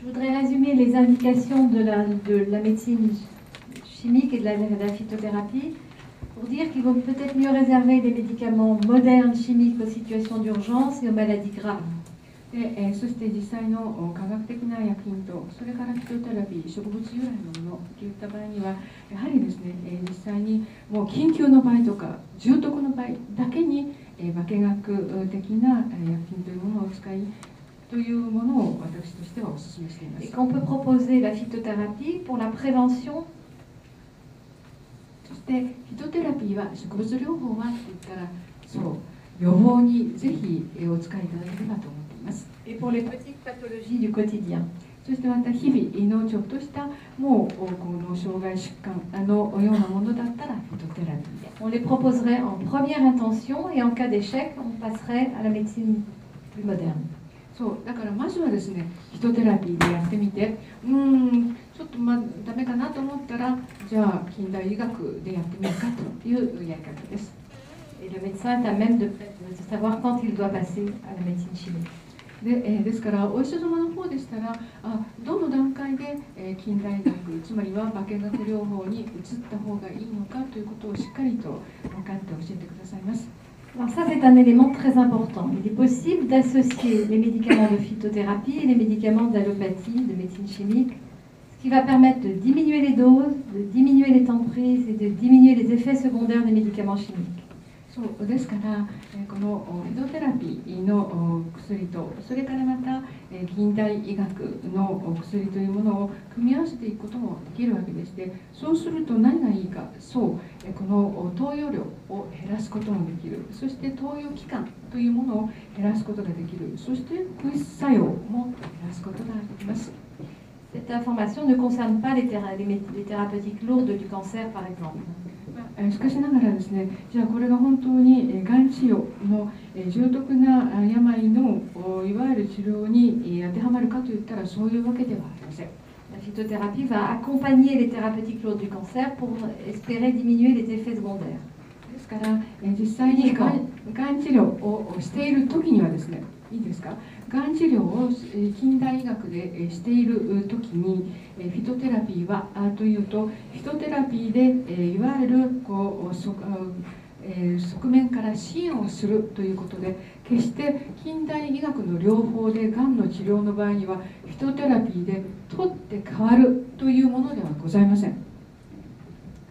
Je voudrais résumer les indications de la médecine chimique et de la phytothérapie pour dire qu'il vaut peut-être mieux réserver des médicaments modernes chimiques aux situations d'urgence et aux maladies graves. でそして実際の科学的な薬品と、それからフィトテラピー、植物由来のものといった場合には、やはりですね、実際にもう緊急の場合とか、重篤の場合だけに、化学的な薬品というものを使い、というものを私としてはお勧めしていま Et す。 qu'on peut proposer la phytothérapie pour la prévention. そしてフィトテラピーは植物療法はといったら、そう予防にぜひお使いいただければと思っています。 Et pour les petites pathologies du quotidien. そしてまた日々のちょっとしたもうこの障害疾患のようなものだったらフィトテラピーで。 On les proposerait en première intention et en cas d'échec, on passerait à la médecine plus moderne. そうだからまずはですね、フィトテラピーでやってみて、ちょっとダメかなと思ったら、じゃあ近代医学でやってみるかというやり方です。 Et le médecin est à même de savoir quand il doit passer à la médecine chimique. ですからお医者様の方でしたらどの段階で近代医学つまりは化学療法に移った方がいいのかということをしっかりと分かって教えてくださいます。 Alors ça, c'est un élément très important. Il est possible d'associer les médicaments de phytothérapie et les médicaments d'allopathie, de médecine chimique, ce qui va permettre de diminuer les doses, de diminuer les temps de prise et de diminuer les effets secondaires des médicaments chimiques. そうですからこのフィトテラピーの薬とそれからまた近代医学の薬というものを組み合わせていくこともできるわけでして、そうすると何がいいか、そうこの投与量を減らすこともできる、そして投与期間というものを減らすことができる、そして副作用も減らすことができます。 Cette information ne concerne pas les thérapeutiques lourdes du cancer, par exemple. しかしながらですね、じゃあこれが本当にがん治療の重篤な病のいわゆる治療に当てはまるかといったらそういうわけではありません。La phytothérapie va accompagner les thérapeutiques lourdes du cancer pour espérer diminuer les effets secondaires. ですから実際にがん治療をしている時にはですね、いいですか、がん治療を近代医学でしている時にフィトテラピーはというとフィトテラピーでいわゆる側面から支援をするということで、決して近代医学の療法でがんの治療の場合にはフィトテラピーで取って変わるというものではございません。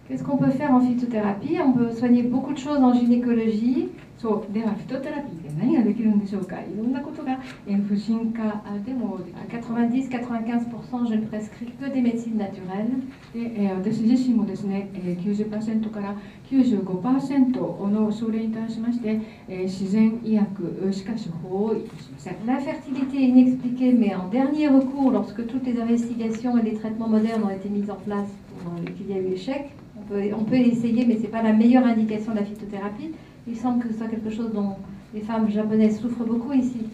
Qu'est-ce qu'on peut faire en phytothérapie? On peut soigner beaucoup de choses en gynécologie. そうではフィトテラピーで何ができるんでしょうか。いろんなことが婦人科でもできÀ 90-95%, je ne prescris que des médecines naturelles. で私自身もですね 90% から 95% の症例に対しまして自然医薬しか処方をいたしません。 L'infertilité est inexpliquée, mais en dernier recours, lorsque toutes les investigations et les traitements modernes ont été mis en place pour qu'il y a eu échec, on peut essayer, mais ce n'est pas la meilleure indication de la phytothérapie. Il semble que ce soit quelque chose dont les femmes japonaises souffrent beaucoup ici.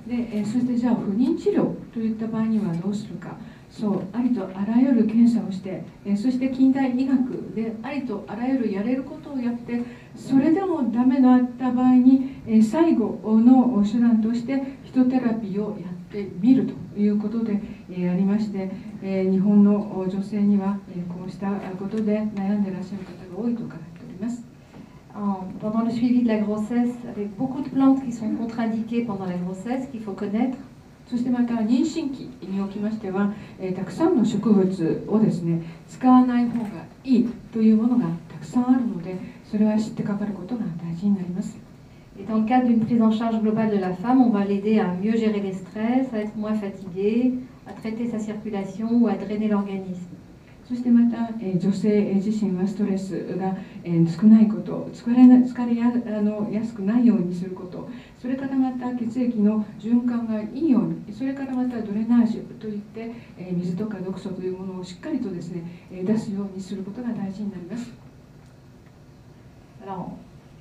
でそしてじゃあ不妊治療といった場合にはどうするか。そうありとあらゆる検査をしてそして近代医学でありとあらゆるやれることをやってそれでもダメだった場合に最後の手段としてフィトテラピーをやってみるということでありまして日本の女性にはこうしたことで悩んでいらっしゃる方が多いと伺っております。Pendant le suivi de la grossesse, avec beaucoup de plantes qui sont contre-indiquées pendant la grossesse, qu'il faut connaître. そしてまた妊娠期におきましては、たくさんの植物をですね使わない方がいいというものがたくさんあるので、それは知ってかかることが大事になります。Et dans le cadre d'une prise en charge globale de la femme, on va l'aider à mieux gérer les stress, à être moins fatiguée, à traiter sa circulation ou à drainer l'organisme. そしてまた、女性自身はストレスが、少ないこと、疲れやすくないようにすること、それからまた血液の循環がいいように、それからまたドレナージュといって、水とか毒素というものをしっかりとですね、出すようにすることが大事になります。Alors,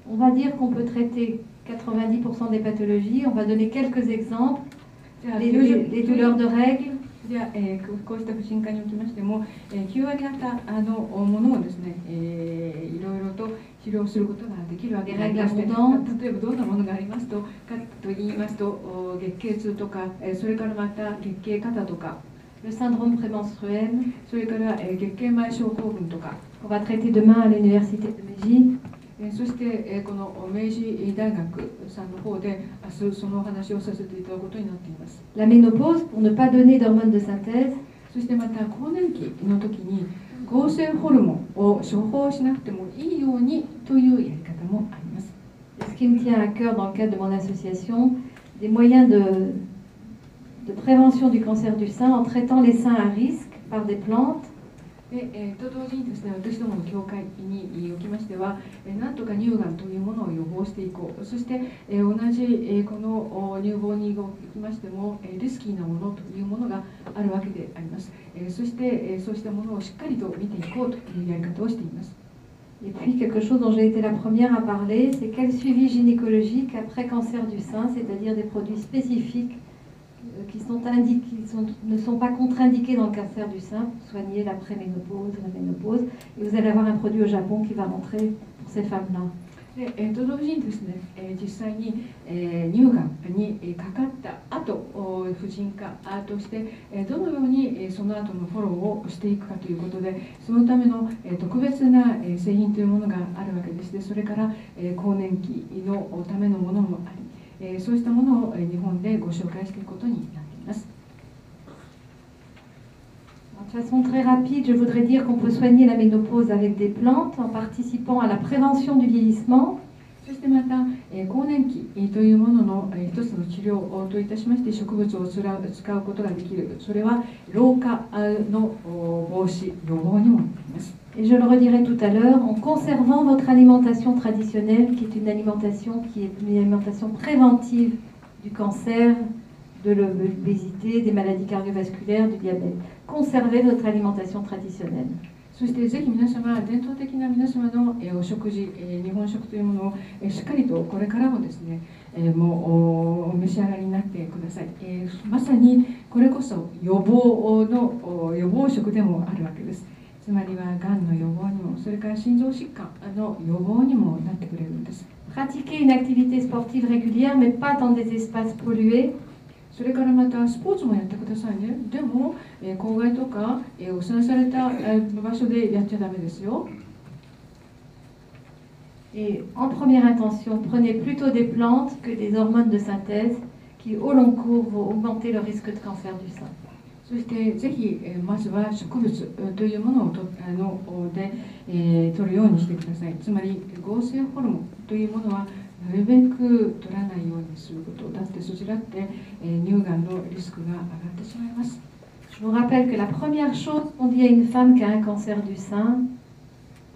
on va dire qu'on peut traiter 90% des pathologies. On va donner quelques exemples. Les douleurs de règles. じゃあこうした婦人科におきましても、9割方のものをですね、いろいろと治療することができるわけでありまして、例えばどんなものがありますとかと言いますと月経痛とか、それからまた月経過多とか、le syndrome prémenstruel, それから月経前症候群とか、on va traiter demain à l'université de Meiji. そしてこの明治大学さんの方で明日そのお話をさせていただくことになっています。La ménopause, pour ne pas donner d'hormones de synthèse. そしてまた更年期の時に合成ホルモンを処方しなくてもいいようにというやり方もあります。Ce qui me tient à cœur dans le cadre de mon association, des moyens de prévention du cancer du sein en traitant les seins à risque par des plantes. と同時にですね、私どもの協会におきましては、なんとか乳がんというものを予防していこう、そして、同じ、この乳房におきましても、リスキーなものというものがあるわけであります。そして、そうしたものをしっかりと見ていこうというやり方をしています。Et puis quelque chose dont j'ai été la première à parler, c'est quel suivi gynécologique après cancer du sein, c'est-à-dire des produits spécifiques qui ne sont pas contre-indiqués dans le cancer du sein pour soigner la préménopause, la ménopause. Et vous allez avoir un produit au Japon qui va rentrer pour ces femmes-là. と同時にですね、実際に、乳がんにかかった後、婦人科として、どのようにその後のフォローをしていくかということで、そのための特別な製品というものがあるわけでして、それから更年期のためのものもあり、そうしたものを日本でご紹介していくことになっています。De façon très rapide, je voudrais dire qu'on peut soigner la ménopause avec des plantes en participant à la prévention du vieillissement. そしてまた、更年期というものの一つの治療といたしまして植物を使うことができる。それは老化の防止、予防にもなります。Et je le redirai tout à l'heure, en conservant votre alimentation traditionnelle, qui est une alimentation préventive du cancer, de l'obésité, des maladies cardiovasculaires, du diabète. Conserver notre alimentation traditionnelle. そしてぜひ皆様、伝統的な皆様のお食事、日本食というものをしっかりとこれからもですね、もうお召し上がりになってください。まさにこれこそ予防食でもあるわけです。つまりはがんの予防にも、それから心臓疾患の予防にもなってくれるんです。Pratiquer une activité sportive régulière, mais pas dans des espaces pollués. それからまたスポーツもやってくださいね。でも、公害とか、汚染された場所でやっちゃダメですよ。Et en première intention, prenez plutôt des plantes que des hormones de synthèse qui, au long cours, vont augmenter le risque de cancer du sein. そしてぜひ、まずは植物というものを取るようにしてください。つまり合成ホルモンというものはなるべく取らないようにすること。だってそちらって、乳がんのリスクが上がってしまいます。Je vous rappelle que la première chose qu'on dit à une femme qui a un cancer du sein,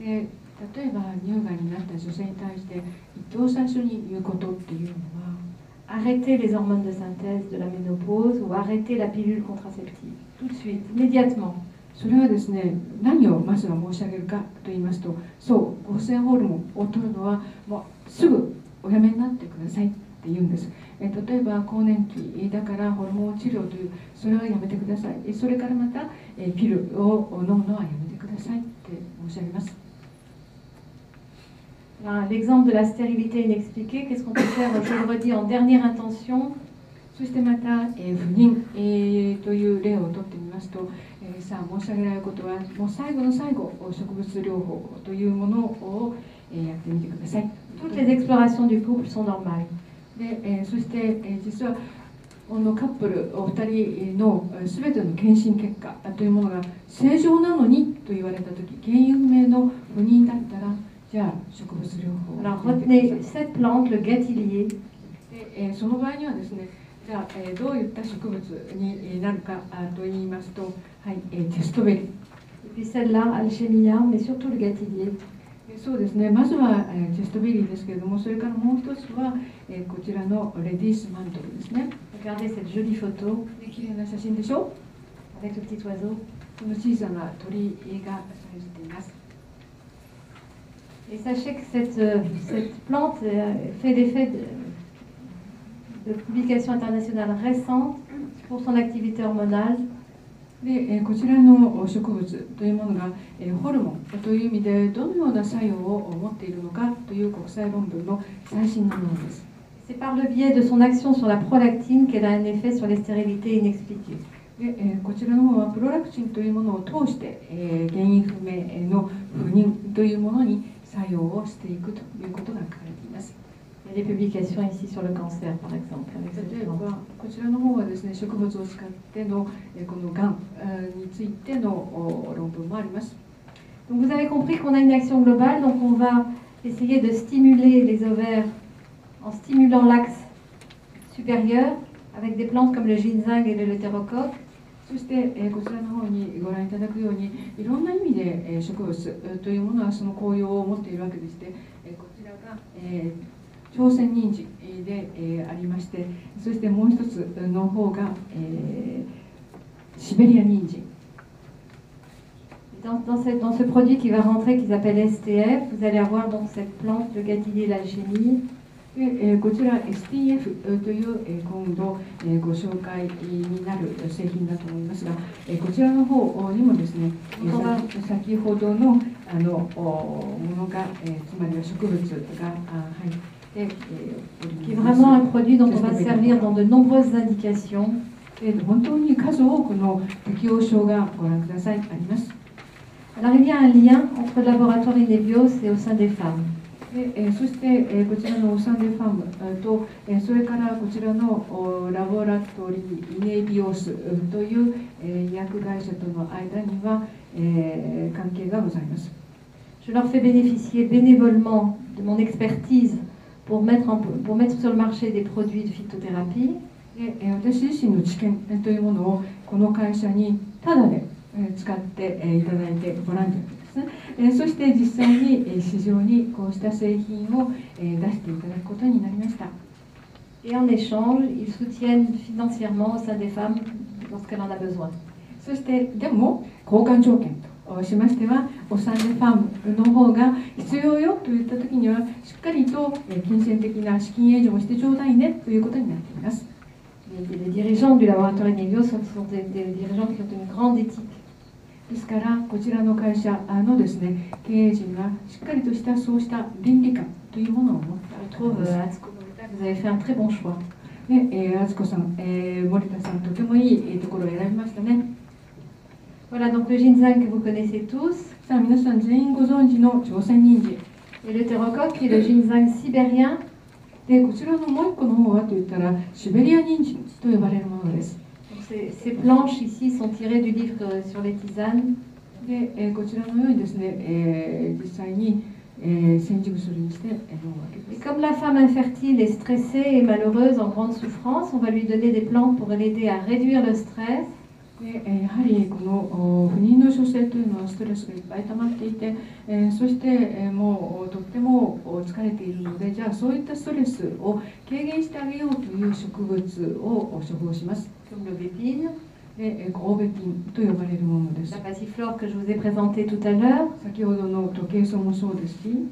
で例えば乳がんになった女性に対して一等最初に言うことっていうのは、arrêtez les hormones de synthèse de la ménopause ou arrêtez la pilule contraceptive. Tout de suite, immédiatement. それはですね、何をまずは申し上げるかと言いますと、そう、合成ホルモンを取るのはもうすぐおやめになってくださいって言うんです。例えば更年期だからホルモン治療という、それはやめてください。それからまたピルを飲むのはやめてくださいって申し上げます。L'exemple de la stérilité inexpliquée, qu'est-ce qu'on peut faire? Je le redis en dernière intention. そしてまた、不妊、という例をとってみますと、さあ申し上げられることはもう最後の最後、植物療法というものを、やってみてください。Toutes les explorations du couple sont normales. で、そして、実はこのカップルお二人の全ての検診結果というものが正常なのにと言われたとき、原因不明の不妊だったら、じゃあ植物療法を Alors retenez cette plante, le gatilier. で、その場合にはですね、じゃあ、どういった植物になるかと言いますと、はい、テストベリー。Et puis celle-là, Alchemia, mais surtout le gatilier. そうですね、まずは、テストベリーですけれども、それからもう一つは、こちらのレディースマントルですね。Regardez cette jolie photo 綺麗な写真でしょ。 avec le petit oiseau. この小さな鳥がされています。Et sachez que cette plante fait l'effet de publications internationales récentes pour son activité hormonale. で、こちらの植物というものが、ホルモンという意味でどのような作用を持っているのかという国際論文の最新のものです。C'est par le biais de son action sur la prolactine qu'elle a un effet sur les stérilités inexpliquées. で、こちらの方はプロラクチンというものを通して、原因不明の不妊というものに作用をしていくということが書かれています。Il y a des publications ici sur le cancer, par exemple. Avec cette 例えば plante. こちらの方はですね、植物を使ってのこのがんについての論文もあります。 Donc vous avez compris qu'on a une action globale, donc on va essayer de stimuler les ovaires en stimulant l'axe supérieur avec des plantes comme le ginseng et le deutérocoque. そして、こちらの方にご覧いただくように、いろんな意味で、植物というものはその効用を持っているわけでして、こちらが、朝鮮人参で、ありまして、そしてもう一つの方が、シベリア人参。 Dans ce produit qui va rentrer, qui s'appelle STF, vous allez avoir donc cette plante, le gatilier, l'alchimie. で、こちら STF という、今度、ご紹介になる製品だと思いますが、こちらの方にもですね、先ほどのものが、つまりは植物が入って、qui est vraiment un produit dont on va se servir dans de nombreuses indications. 本当に数多くの適応症がご覧ください、あります。 Alors il y a un lien entre le laboratoire Inebios et au sein des femmes. で、そして、こちらのオサンデファームと、それからこちらのラボラトリーイネビオスという、薬会社との間には、関係がございます。 Je leur fais bénéficier bénévolement de mon expertise pour mettre sur le marché des produits de phytothérapie. で、私自身の知見というものをこの会社にタダで使っていただいてボランティアですね。そして実際に市場にこうした製品を出していただくことになりました。Et en échange, ils soutiennent financièrement au sein des femmes lorsqu'elles en a besoin. そしてでも交換条件としましてはお産でファンの方が必要よといった時にはしっかりと金銭的な資金援助もしてちょうだいねということになっています。 Les dirigeants du laboratoire Enelio sont des dirigeants qui ont une grande éthique. ですからこちらの会社のですね経営陣がしっかりとしたそうした倫理観というものを持って Je trouve, Atsuko Morita, que vous avez fait un très bon choix. で、敦子さん、森田さんとてもいいところを選びましたね。 Voilà, donc le ginseng que vous connaissez tous, さあ皆さん全員ご存知の朝鮮人参 et le terracotta qui est le ginseng sibérien. でこちらのもう一個の方はといったらシベリア人参と呼ばれるものです。 Donc ces planches ici sont tirées du livre sur les tisanes. で、こちらのようにですね、実際に、煎じ薬にして飲むわけ Et です。 comme la femme infertile est stressée et malheureuse, en grande souffrance, on va lui donner des plantes pour l'aider à réduire le stress. でやはりこの不妊の女性というのはストレスがいっぱい溜まっていて、そして、もうとっても疲れているのでじゃあそういったストレスを軽減してあげようという植物を処方します。 Comme le bépine, でオーベキンと呼ばれるものです la。passiflore que je vous ai présentée tout à l'heure. 先ほどの時計草もそうですし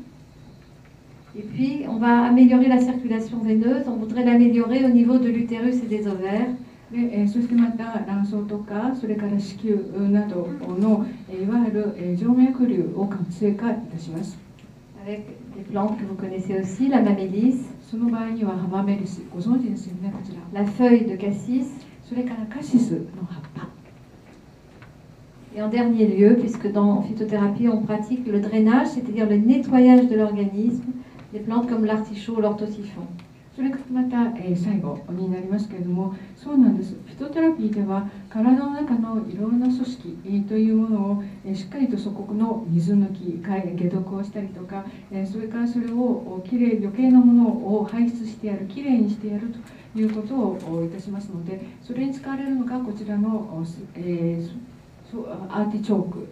Et puis, on va améliorer la circulation veineuse. On voudrait l'améliorer au niveau de l'utérus et des ovaires. でそしてまた卵巣とかそれから子宮などのいわゆる静脈瘤を活性化いたします。 Avec des plantes que vous connaissez aussi, la mamélis, その場合にはハマメリスご存知ですよねこちら。 la feuille de cassis. それからカシスの葉っぱ。 Et en dernier lieu, puisque dans phytothérapie, on pratique le drainage, c'est-à-dire le nettoyage de l'organisme, des plantes comme l'artichaut ou l'orthosiphon. それからまた、最後になりますけれどもそうなんです。フィトテラピーでは体の中のいろいろな組織、というものを、しっかりとそこの水抜き解毒をしたりとか、それからそれをきれい余計なものを排出してやるきれいにしてやるということをいたしますのでそれに使われるのがこちらの、アーティチョーク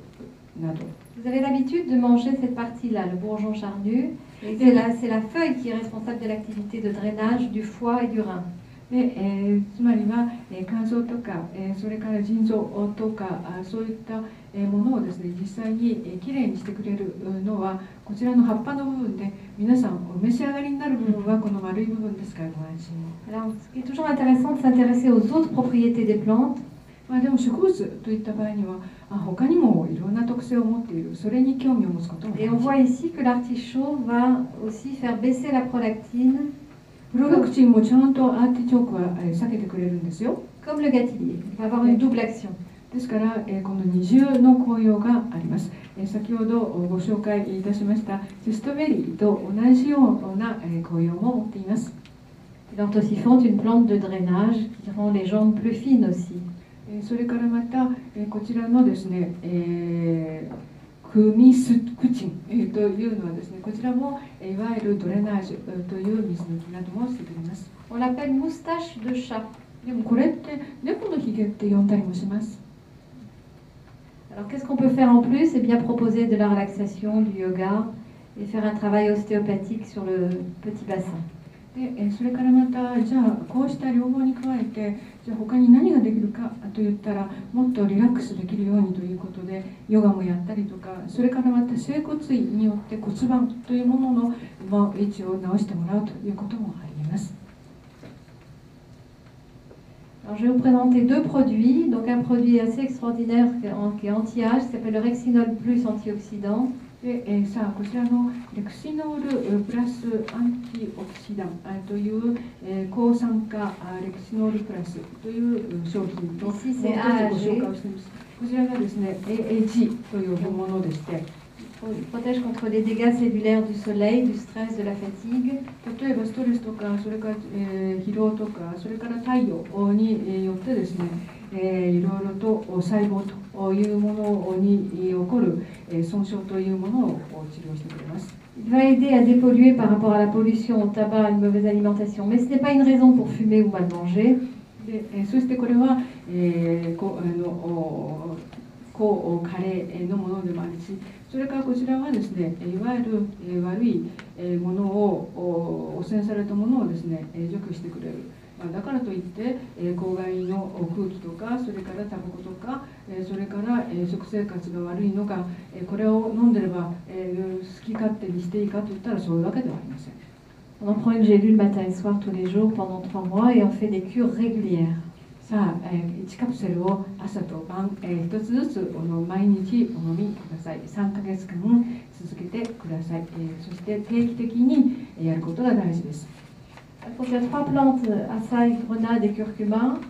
など。 Vous avez l'habitude de manger cette partie-là, le bourgeon charnu. Et c'est la feuille qui est responsable de l'activité de drainage du foie et du rein. でつまりは、肝臓とか、それから腎臓とかそういったものをですね実際に、きれいにしてくれるのはこちらの葉っぱの部分で皆さんお召し上がりになる部分はこの丸い部分ですからご安心を。 Alors, ce qui est toujours intéressant de s'intéresser aux autres propriétés des plantes. まあ、でも植物といった場合には他にもいろんな特性を持っているそれに興味を持つことも大 Et on 事。 voit ici que l'artichaut va aussi faire baisser la prolactine, プロラクチンもちゃんとアーティチョークは避けてくれるんですよ。 comme le gâtillier. Il va avoir une double action. ですから、この二重の効用があります。先ほどご紹介いたしましたジストベリーと同じような効用も持っています。 L'orthosiphon est une plante de drainage qui rend les jambes plus fines aussi. それからまたこちらのですね、クミスクチンというのはですねこちらもいわゆるドレナージュという水抜きなどもしてくれます。 On l'appelle moustache de chat. でもこれって猫のひげって呼んだりもします。 Alors qu'est-ce qu'on peut faire en plus? Eh bien proposer de la relaxation, du yoga et faire un travail ostéopathique sur le petit bassin. でそれからまたじゃあこうした療法に加えてじゃあ他に何ができるかといったらもっとリラックスできるようにということでヨガもやったりとかそれからまた整骨院によって骨盤というものの、位置を直してもらうということもあります。 Alors, je vais vous présenter deux produits. Donc un produit assez extraordinaire qui est anti-âge, qui s'appelle le Rexinol Plus antioxydant. でさあこちらのレクシノールプラスアンティオキシダンという、抗酸化レクシノールプラスという商品ともう一つご紹介をしています。こちらがですね AAG というものでして Il protège contre les dégâts cellulaires du soleil, du stress, de la fatigue. 例えばストレスとかそれから、疲労とかそれから太陽によってですね、いろいろと細胞というものに起こる損傷というものを治療してくれます。 Il va aider à dépolluer par rapport à la pollution, au tabac, à une mauvaise alimentation. Mais ce n'est pas une raison pour fumer ou mal manger. でそしてこれは、高カレーのものでもあるしそれからこちらはですね、いわゆる悪いものを汚染されたものをですね除去してくれる。だからといって公害の空気とか、それからタバコとか、それから食生活が悪いのか、これを飲んでれば好き勝手にしていいかといったらそういうわけではありません。On en prend une gélule matin et soir tous les jours pendant 3 mois et on fait des cures régulières. さあ、1カプセルを朝と晩、1つずつ毎日お飲みください。3ヶ月間続けてください。そして定期的にやることが大事です。Il y a 3 plantes, açaï, grenade et curcuma.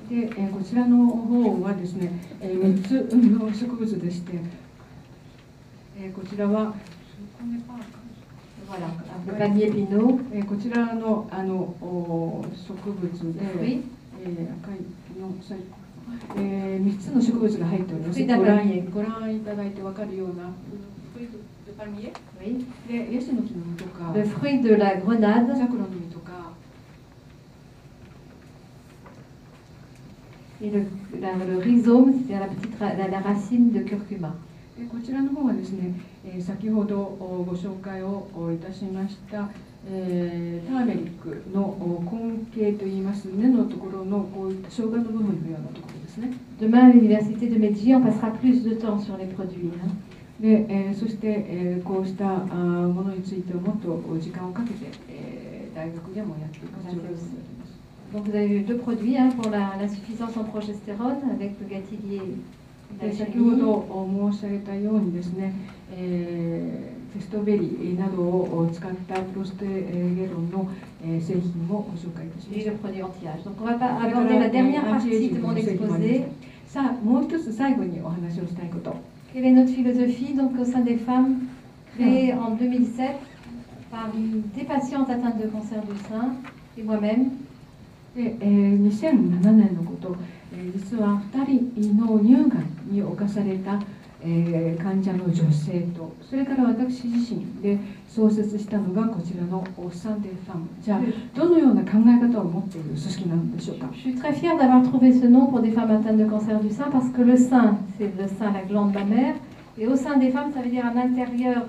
で、こちらの方はですね、3つの植物でして、こちらはVoilà, le palmier pinot. こちらの植物で、赤いの3つの植物が入っております。ご覧いただいて分かるようなパルミエ、Oui. でヤシの木の実とか、 Le fruit de la grenade. 桜の実とか、 Et le rhizome, c'est-à-dire la racine de curcuma. こちらの方はですね、先ほどご紹介をいたしました、ターメリックの根茎といいます根のところのこういった生姜の部分のようなところですね。Demain, à l'université de Meiji, on passera plus de temps sur les produits. Hein. で、そして、こうしたものについてはもっと時間をかけて、大学でもやっていく必要があります。 Donc vous avez eu 2 produits hein, pour l'insuffisance en progestérone avec le gatilier. 先ほど申し上げたようにですね、テストベリーなどを使ったプロステゲロンの製品をご紹介いたしま Et した。 le produit anti-âge. Donc on va aborder la dernière partie de mon exposé. さあ、もう一つ最後にお話をしたいこと。 Quelle est notre philosophie donc, au sein des femmes créée en 2007 par des patientes atteintes de cancer du sein et moi-même. で、2007年のこと、実は2人の乳がんに侵された、患者の女性と、それから私自身で創設したのがこちらのサンデーファム。じゃあ、どのような考え方を持っている組織なのでしょうか。 Je suis très fière d'avoir trouvé ce nom pour des femmes atteintes de cancer du sein parce que le sein, c'est le sein, la glande mammaire, et au sein des femmes, ça veut dire à l'intérieur,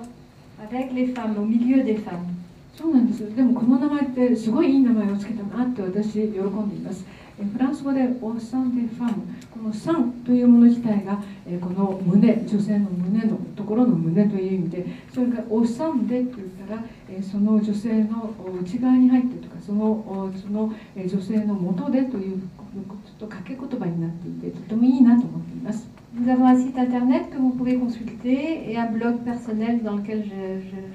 avec les femmes, au milieu des femmes. そうなんです。でもこの名前ってすごいいい名前をつけたなって私喜んでいます。フランス語でオサンデファム、このサンというもの自体がこの胸、女性の胸のところの胸という意味で、それからオサンデって言ったらその女性の内側に入ってとか、その女性の元でというちょっと掛け言葉になっていて、とてもいいなと思っています。 Nous avons un site internet que vous pouvez consulter et un blog personnel dans lequel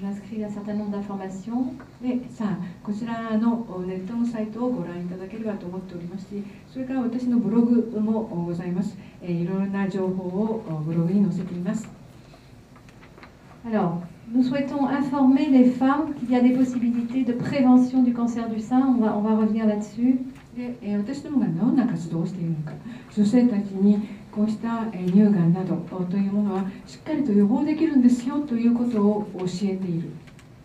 j'inscris un certain nombre d'informations. で、さあ、こちらのネットのサイトをご覧いただければと思っておりますし、それから私のブログもございます。いろいろな情報をブログに載せています。 Alors, nous souhaitons informer les femmes qu'il y a des possibilités de prévention du cancer du sein. On va revenir là-dessus. で、私どもがどんな活動をしているのか、女性たちにこうした乳がんなどというものはしっかりと予防できるんですよということを教えている。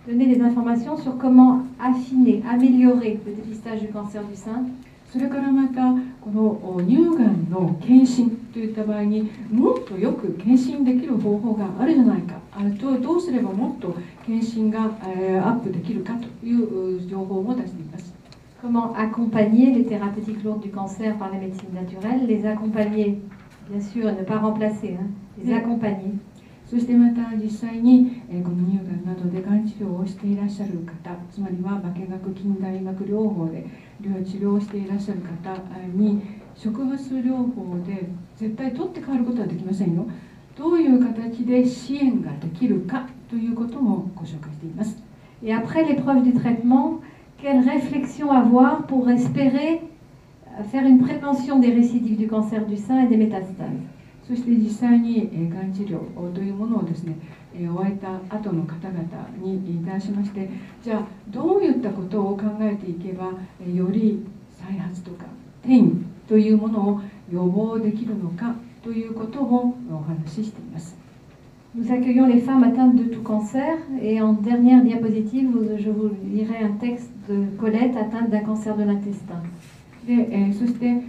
Donner des informations sur comment affiner, améliorer le dépistage du cancer du sein. それからまたこの乳がんの検診といった場合にもっとよく検診できる方法があるじゃないか、どうすればもっと検診がアップできるかという情報も出しています。 Comment accompagner les thérapeutiques lourdes du cancer par la médecine naturelle, les accompagner, bien sûr, ne pas remplacer, hein, les accompagner. そしてまた実際にこの乳がんなどでがん治療をしていらっしゃる方、つまりは化学近代医学療法で治療をしていらっしゃる方に植物療法で絶対取って代わることはできませんよ。どういう形で支援ができるかということもご紹介しています。 Et après l'épreuve du traitement, quelle réflexion avoir pour espérer faire une prévention des récidives du cancer du sein et des métastases. そして実際にがん治療というものをですね、終えた後の方々に対しまして、じゃあどういったことを考えていけばより再発とか転移というものを予防できるのかということをお話ししています。 Nous accueillons les femmes atteintes de tout cancer et en dernière diapositive, je vous lirai un texte de Colette atteinte d'un cancer de l'intestin. で、そして、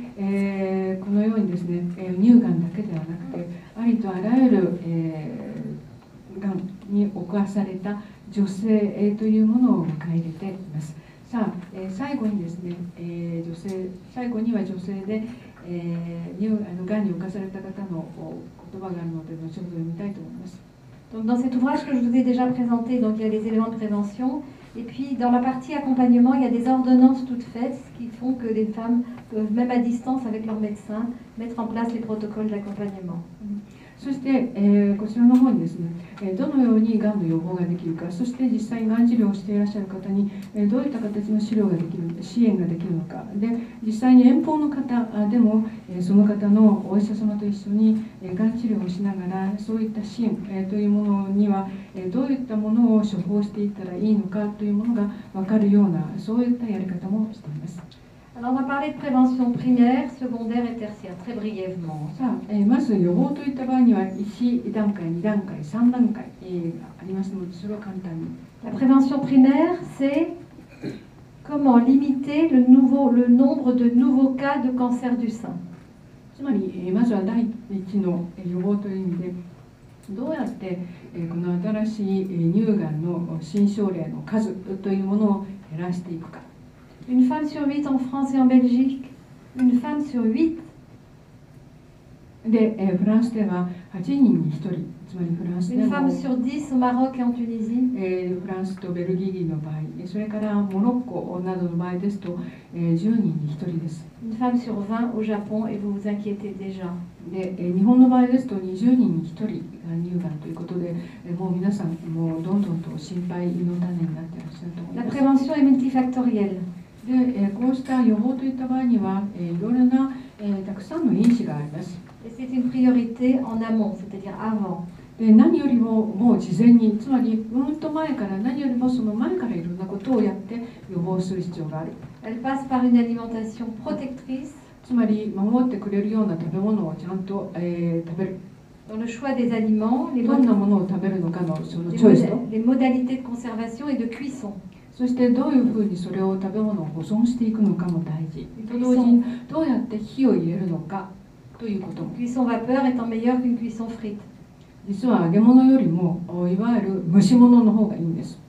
このようにですね、乳がんだけではなくてありとあらゆる、がんに侵された女性というものを迎え入れています。さあ、最後にですね、最後には女性で、がんに侵された方の言葉があるので、後ほど読みたいと思います。Donc dans cet ouvrage que je vous ai déjà présenté, donc il y a les éléments de prévention, et puis dans la partie accompagnement, il y a des ordonnances toutes faites qui font que les femmes peuvent, même à distance avec leur médecin, mettre en place les protocoles d'accompagnement. そして、こちらの方にですね、どのようにがんの予防ができるか、そして実際にがん治療をしていらっしゃる方に、どういった形の支援ができるのか、で実際に遠方の方でも、その方のお医者様と一緒にがん治療をしながら、そういった支援、というものには、どういったものを処方していったらいいのかというものが分かるような、そういったやり方もしています。Alors on va parler de prévention primaire, secondaire et tertiaire, très brièvement. さあ、まず予防といった場合には1段階、2段階、3段階、ありますので、それを簡単に。La prévention primaire, c'est comment limiter le nombre de nouveaux cas de cancer du sein. つまり、まずは第一の予防という意味で、どうやってこの新しい乳がんの新症例の数というものを減らしていくか。Une femme sur 8 en France et en Belgique, une femme sur 8. で、フランスでは8人に1人、つまりフランスで Une も femme sur 10 au Maroc et en Tunisie. フランスとベルギーの場合、それからモロッコなどの場合ですと、10人に1人です。Une femme sur 20 au Japon et vous vous inquiétez déjà. で、日本の場合ですと20人に1人が乳がんということで、もう皆さんもうどんどんと心配の種になっていらっしゃると思い La ます。 prévention est multifactorielle. で、こうした予防といった場合には、いろいろな、たくさんの因子があります。 Et c'est une priorité en amont, c'est-à-dire avant. で、何よりももう事前に、つまりと前から、何よりもその前からいろんなことをやって予防する必要がある。 Elle passe par une alimentation protectrice つまり守ってくれるような食べ物をちゃんと、食べる。 dans le choix des aliments, どんなものを食べるのかのそのチョイスと、 les modalités de conservation et de cuisson. そしてどういうふうにそれを食べ物を保存していくのかも大事。と同時にどうやって火を入れるのかということも。 Cuisson vapeur étant meilleure qu'une cuisson frite. 実は揚げ物よりもいわゆる蒸し物の方がいいんです。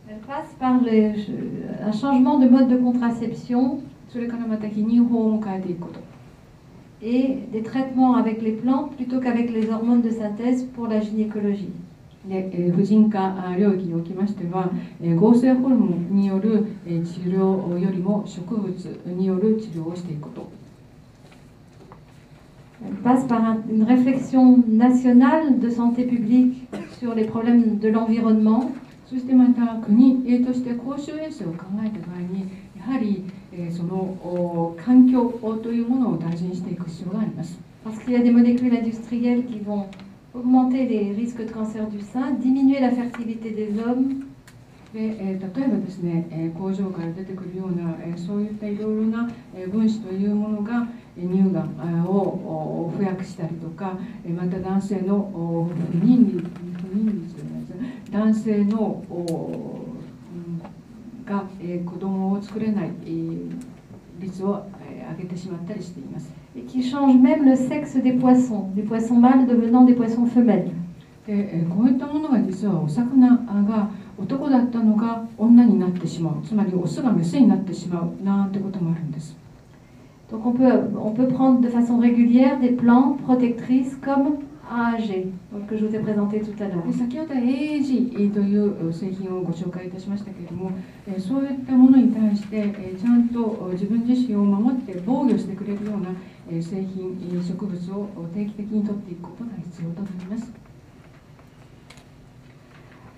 Elle passe par un changement de mode de contraception それからまた避妊法も変えていくこと。 et des traitements avec les plantes plutôt qu'avec les hormones de synthèse pour la gynécologie. で、婦人科領域におきましては、合成ホルモンによる治療よりも植物による治療をしていくこと。 Elle passe par une réflexion nationale de santé publique sur les problèmes de l'environnement. そしてまた国として公衆衛生を考えた場合に、やはりその環境というものを大事にしていく必要があります。 Parce qu'il y a des molécules industrielles qui vont augmenter les risques de cancer du sein, diminuer la fertilité des hommes. で、例えばですね、工場から出てくるような、そういったいろいろな分子というものが乳がんを増やしたりとか、また男性の不妊率男性のが子供を作れない率を上げてしまったりしています。 Et qui change même le sexe des poissons mâles devenant des poissons femelles. で、こういったものが実はお魚が男だったのが女になってしまう、つまりオスがメスになってしまうなんてこともあるんです。 Donc on peut prendre de façon régulière des plantes protectrices comme AAG, donc que je vous ai présenté tout à l'heure. で、先ほど AAG という製品をご紹介いたしましたけれども、そういったものに対してちゃんと自分自身を守って防御してくれるような製品、植物を定期的に取っていくことが必要となります。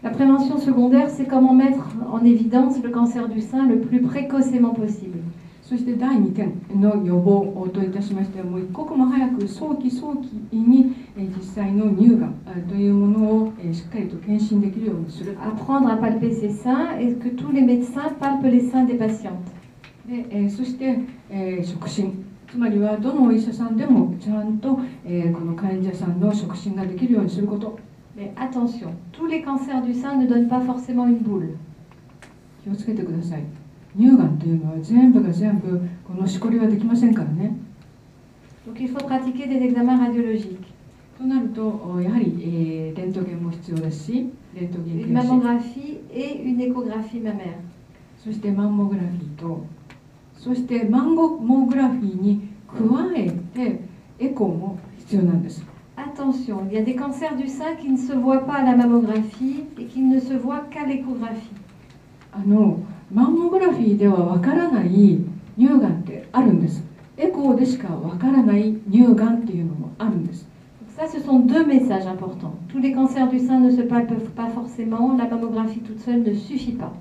La prévention secondaire, c'est comment mettre en évidence le cancer du sein le plus précocement possible. そして第2点の予防といたしましては、もう一刻も早く早期に実際の乳がんというものをしっかりと検診できるようにする。 Apprendre à palper ses seins et que tous les médecins palpent les seins des patientes. で、そして、触診。つまりはどのお医者さんでもちゃんと、この患者さんの触診ができるようにすること。 Mais attention, tous les cancers du sein ne donnent pas forcément une boule. 気をつけてください。乳がんというのは全部が全部このしこりはできませんからね。 Donc il faut pratiquer des examens radiologiques. となるとやはり、レントゲンも必要ですし、レントゲン une 検診、 mammographie et une échographie mammaire. そしてマンモグラフィーと、そしてマンモグラフィーに加えてエコーも必要なんです。 Attention, il y a des cancers du sein qui ne se voient pas à la mammographie et qui ne se voient qu'à l'échographie. マンモグラフィーではわからない乳がんってあるんです。エコーでしかわからない乳がんっていうのもあるんです。 Ça, ce sont deux messages importants. Tous les cancers du sein ne se palpent pas forcément, la mammographie toute seule ne suffit pas.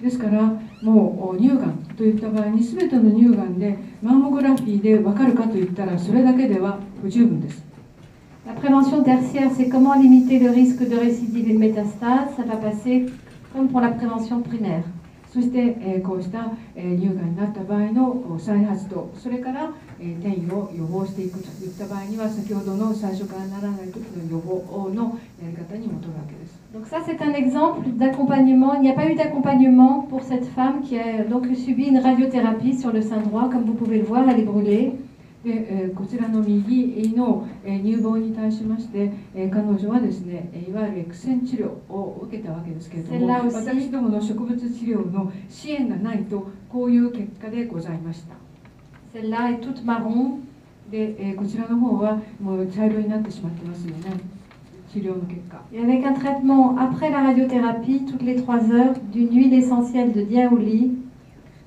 ですからもう乳がんといった場合に全ての乳がんでマンモグラフィーでわかるかといったらそれだけでは不十分です。 La prévention tertiaire, c'est comment limiter le risque de récidive et de métastase. Ça va passer comme pour la prévention primaire. そして、こうした、乳がんになった場合の再発と、それから、転移を予防していくといった場合には、先ほどの最初からならない時の予防のやり方に戻るわけです。 Donc ça, c'est un exemple d'accompagnement. Il n'y a pas eu d'accompagnement pour cette femme qui a donc subi une radiothérapie sur le sein droit. Comme vous pouvez le voir, elle est brûlée. でこちらの右の乳房に対しまして、彼女はですね、いわゆる X 線治療を受けたわけですけれども、私どもの植物治療の支援がないとこういう結果でございました。 Celle-là est toute marron. でこちらの方はもう茶色になってしまってますよね、治療の結果。 Et avec un traitement après la radiothérapie, toutes les 3 heures, d'une huile essentielle de diaouli.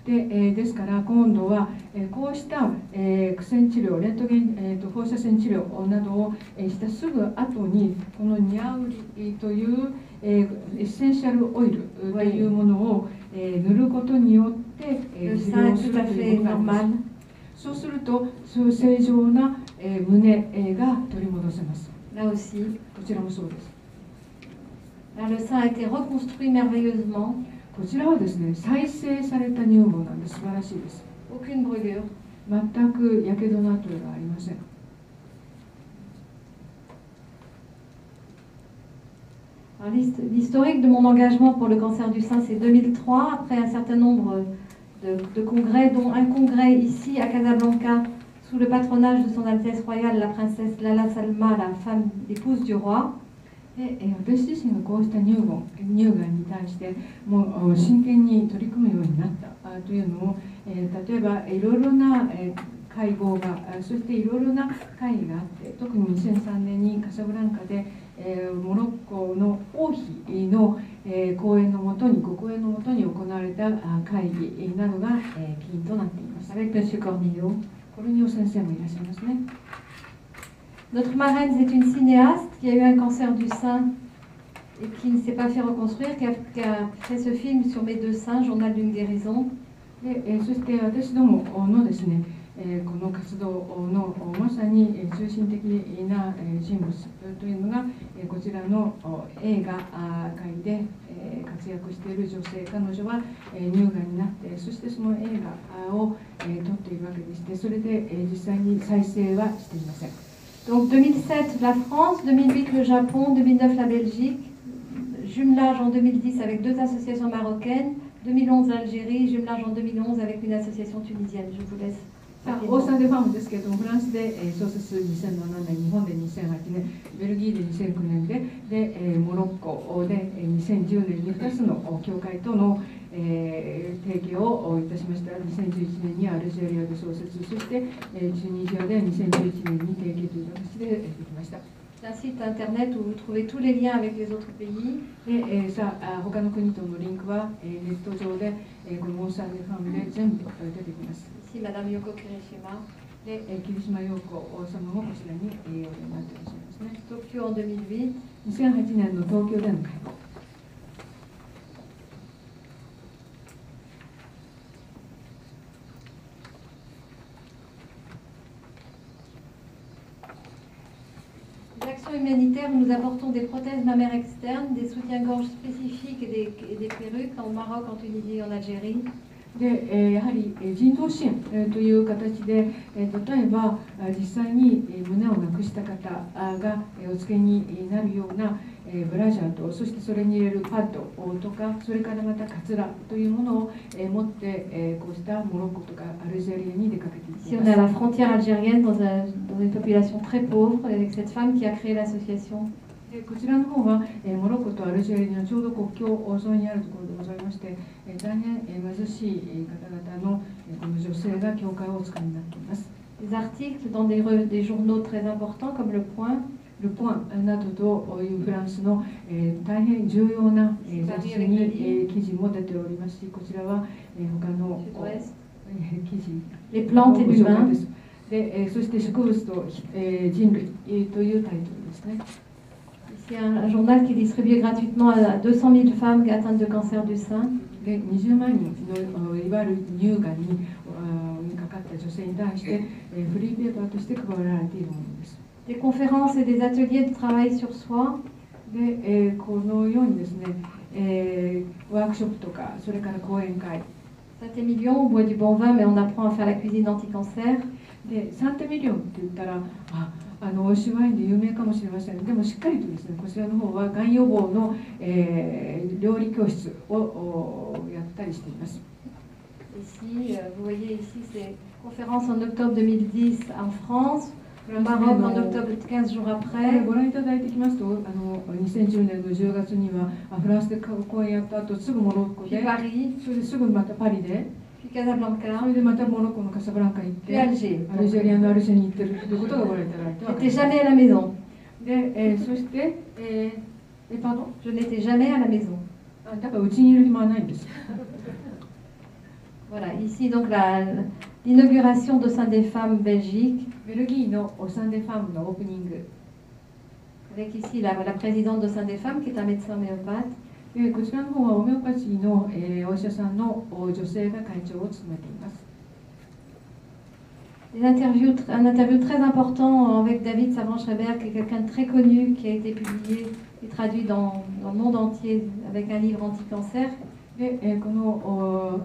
ですから今度は、こうした、X 線治療、レントゲン、放射線治療などを、したすぐ後にこのニャウリという、エッセンシャルオイルというものを、塗ることによって、治療するということがあります。そうすると正常な、胸が取り戻せます。 Là aussi. こちらもそうです。 Là, le sein a été reconstruit merveilleusement. こちらはですね、再生された乳房なんで素晴らしいです。 Aucune brûlure. 全くやけどの跡がありません。 L'historique de mon engagement pour le cancer du sein, c'est 2003, après un certain nombre de congrès, dont un congrès ici à Casablanca, sous le patronage de son Altesse royale, la princesse Lala Salma, la femme épouse du roi. 私自身がこうした乳がんに対してもう真剣に取り組むようになったというのを、例えばいろいろな会合が、そしていろいろな会議があって、特に2003年にカサブランカでモロッコの王妃の講演のもとに、ご講演のもとに行われた会議などが起因となっています。Avec M. Cornillo. コルニオ先生もいらっしゃいますね。 Notre marraine, c'est une cinéaste qui a eu un cancer du sein et qui ne s'est pas fait reconstruire, qui a fait ce film sur mes 2 seins, Journal d'une guérison. そして私どものですね、この活動のまさに中心的な人物というのがこちらの映画界で活躍している女性、彼女は乳がんになって、そしてその映画を撮っているわけでして、それで実際に再生はしていません。 Donc 2007 la France, 2008 le Japon, 2009 la Belgique, jumelage en 2010 avec 2 associations marocaines, 2011 l'Algérie, jumelage en 2011 avec une association tunisienne. Je vous laisse. オーサンデファームですけれども、フランスで創設2007年、日本で2008年、ベルギーで2009年で、モロッコで2010年に2つの協会との、提携をいたしました。2011年にアルジェリアで創設、そして、チュニジアで2011年に提携という形でできました。 C'est un site internet où vous trouvez tous les liens avec les autres pays. で、さあ他の国とのリンクは、ネット上で、このオーサンデファームで全部出てきます。 Ici, Madame Yoko Kirishima. で、桐島陽子様もこちらにお出になっていらっしゃいますね。 Tokyo en 2008. 2008年の東京での会合。 L'action humanitaire, nous apportons des prothèses mammaires externes, des soutiens-gorge spécifiques et des perruques au Maroc, en Tunisie et en Algérie. でやはり人道支援という形で例えば実際に胸をなくした方がお付けになるようなブラジャーと、そしてそれに入れるパッドとか、それからまたカツラというものを持って、こうしたモロッコとかアルジェリアに出かけていき Ici, ま on est à す。 la frontière algérienne, dans une population très pauvre, avec cette femme qui a créé l'association. でこちらの方は、モロッコとアルジェリアのちょうど国境沿いにあるところでございまして、大変貧しい方々のこの女性が教会をお使いになっています。 Des articles dans des journaux très importants comme Le Point. ルポンなどというフランスの、大変重要な、雑誌に、記事も出ておりますし、こちらは、他の、記事 Les plantes et ご紹介 l'humain. です。で、そして植物と、人類、というタイトルですね。 C'est un journal qui est distribué gratuitement à 200 000 femmes atteintes de cancer du sein. で、20万人のいわゆる乳がんにかかった女性に対して、フリーペーパーとして配られているものです。 Des conférences et des ateliers de travail sur soi. で、このようにですね、ワークショップとか、それから講演会。 Saint-Émilion, on boit du bon vin, mais on apprend à faire la cuisine anti-cancer. で、サンテミリオンって言ったら、美味しいワインで有名かもしれません。でもしっかりとですね、こちらの方はがん予防の、料理教室をやったりしています。 Ici, vous voyez ici, c'est conférence en octobre 2010 en France, au Maroc en octobre 15 jours これ après. ご覧いただいてきますと、2010年の10月にはフランスで講演やった後、すぐモロッコ Puis で、 Paris, それですぐまたパリで、 puis Casablanca, それでまたモロッコのカサブランカ行っ puis て、 Alger. アルジェリアのアルジェに行ってるということがご覧いただいてわかり J'étais ます。 jamais à la maison. で、そして、パード Je n'étais jamais à la maison. だからうちにいる暇はないんです。 Voilà, ici donc l'inauguration de Sein des Femmes Belgique, ベルギーのオサンデファームのオープニング。 avec ici la présidente de Sein des Femmes qui est un médecin homéopathe. でこちらの方はオメオパチーの、お医者さんの女性が会長を務めています。 Un interview très important avec David Savant-Schreiber, qui est quelqu'un de très connu, qui a été publié et traduit dans le monde entier avec un livre anti-cancer. で、この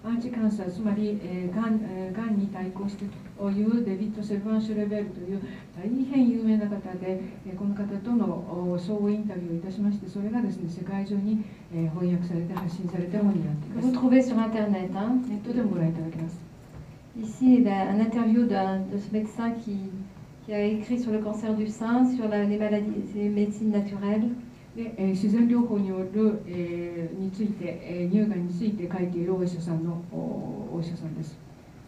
アンチカンサー、つまり、がんに対抗してというデビッド・セルバン・シュレベルという大変有名な方で、この方との相互インタビューをいたしまして、それがですね、世界中に翻訳されて発信されたものになってい Que ま vous す。 trouvez sur Internet. Hein. ネットでもご覧いただけます。 Ici, un interview de ce médecin qui a écrit sur le cancer du sein, sur les maladies, les médecines naturelles. で、自然療法による、について、乳がんについて書いているお医者さんです。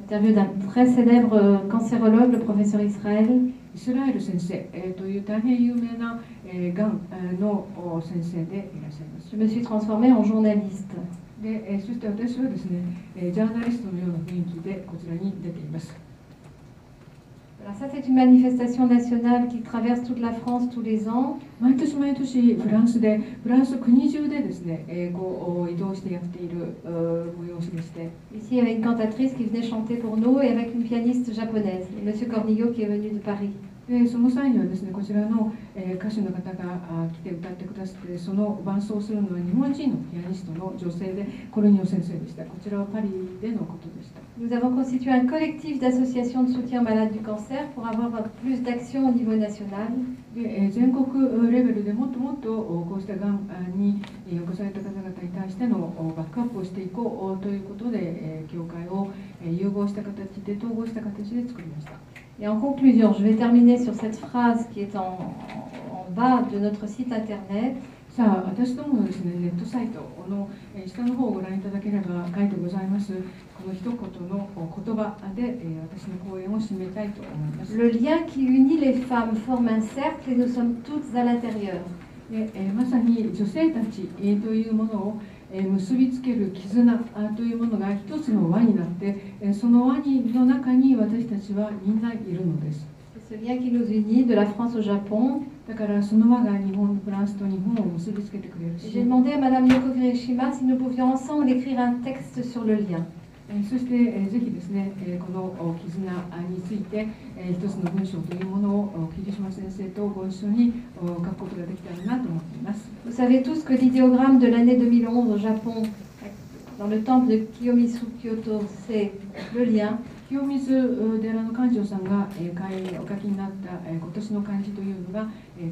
Interview d'un très célèbre cancérologue, le professeur Israël. イスラエル先生、という大変有名な、がんの先生でいらっしゃいます。 Je me suis transformée en journaliste. で、そして私はですね、ジャーナリストのような雰囲気でこちらに出ています。 Alors ça, c'est une manifestation nationale qui traverse toute la France tous les ans. 毎年毎年フランス国中でですね、こう移動してやっている催しでして、 Ici, il y avait une cantatrice qui venait chanter pour nous et avec une pianiste japonaise, et Monsieur Cornillo qui est venu de Paris. でその際にはですね、こちらの、歌手の方が来て歌ってくださって、その伴奏するのは日本人のピアニストの女性で、コルニオ先生でした。こちらはパリでのことでした。 Nous avons constitué un collectif d'associations de soutien aux malades du cancer pour avoir plus d'actions au niveau national. で全国レベルでもっともっとこうしたがんに起こされた方々に対してのバックアップをしていこうということで、教会を融合した形で、統合した形で作りました。 Et en conclusion, je vais terminer sur cette phrase qui est en bas de notre site internet. さあ、私どものですね、ネットサイトの下の方をご覧いただければ書いてございます、この一言の言葉で私の講演を締めたいと思います。 Le lien qui unit les femmes forme un cercle et nous sommes toutes à l'intérieur. でまさに女性たちというものを結びつける絆というものが一つの輪になって、その輪の中に私たちはみんないるのです。 C'est ce lien qui nous unit de la France au Japon. だからその輪がフランスと日本を結びつけてくれるし、 J'ai demandé à Madame Yoko Kirishima si nous pouvions ensemble écrire un texte sur le lien. そしてぜひですね、この絆について一つの文章というものを桐島先生とご一緒に書くことができたらなと思っています。 Vous savez tous que l'idéogramme de l'année 2011 au Japon dans le temple de Kiyomizu Kyoto, c'est le lien. 清水寺の館長さんがお書きになった今年の漢字というのが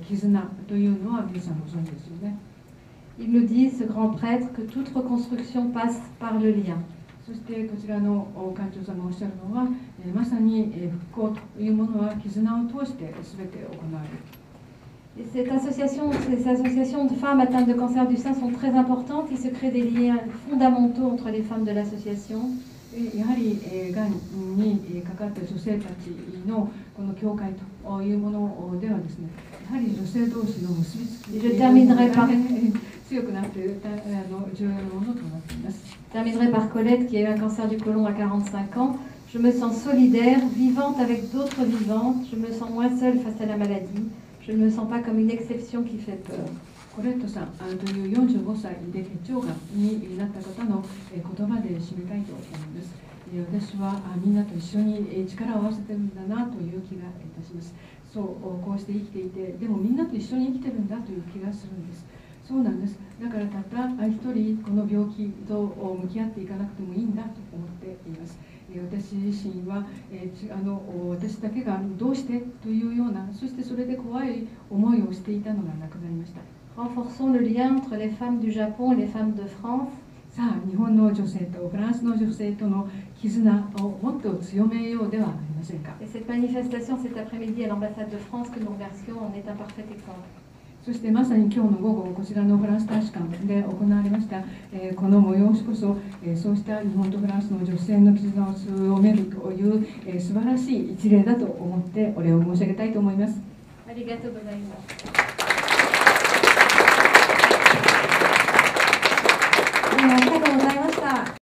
絆というのは皆さんご存知ですよね。Il nous dit, ce grand prêtre, que toute reconstruction passe par le lien. そしてこちらの館長さんがおっしゃるのはまさに復興というものは絆を通して全て行われる。Et ces associations de femmes atteintes de cancer du sein sont très importantes. Il se crée des liens fondamentaux entre les femmes de l'association. やはりがんにかかった女性たちのこの教会というものではですね、やはり女性同士の結びつきが強くなっている重要なものとなっています。Je terminerai par Colette qui a eu un cancer du côlon à 45 ans. Je me sens solidaire, vivante avec d'autres vivantes. Je me sens moins seule face à la maladie. Je ne me sens pas comme une exception qui fait peur. コレットさんという45歳で結腸がんになった方の言葉で締めたいと思います。私はみんなと一緒に力を合わせてるんだなという気がいたします。こうして生きていて、でもみんなと一緒に生きてるんだという気がするんです。そうなんです。だからたった一人この病気と向き合っていかなくてもいいんだと思っています。私自身は私だけがどうしてというような、そしてそれで怖い思いをしていたのがなくなりました。Renforçons le lien entre les femmes du Japon et les femmes de France. さあ、日本の女性とフランスの女性との絆をもっと強めようではありませんか。 Et cette manifestation cet après-midi à l'ambassade de France que nous remercions en est un parfait exemple. そしてまさに今日の午後、こちらのフランス大使館で行われました、この催しこそ、そうした日本とフランスの女性の絆を強めるという、素晴らしい一例だと思ってお礼を申し上げたいと思います。ありがとうございます。ありがとうございます。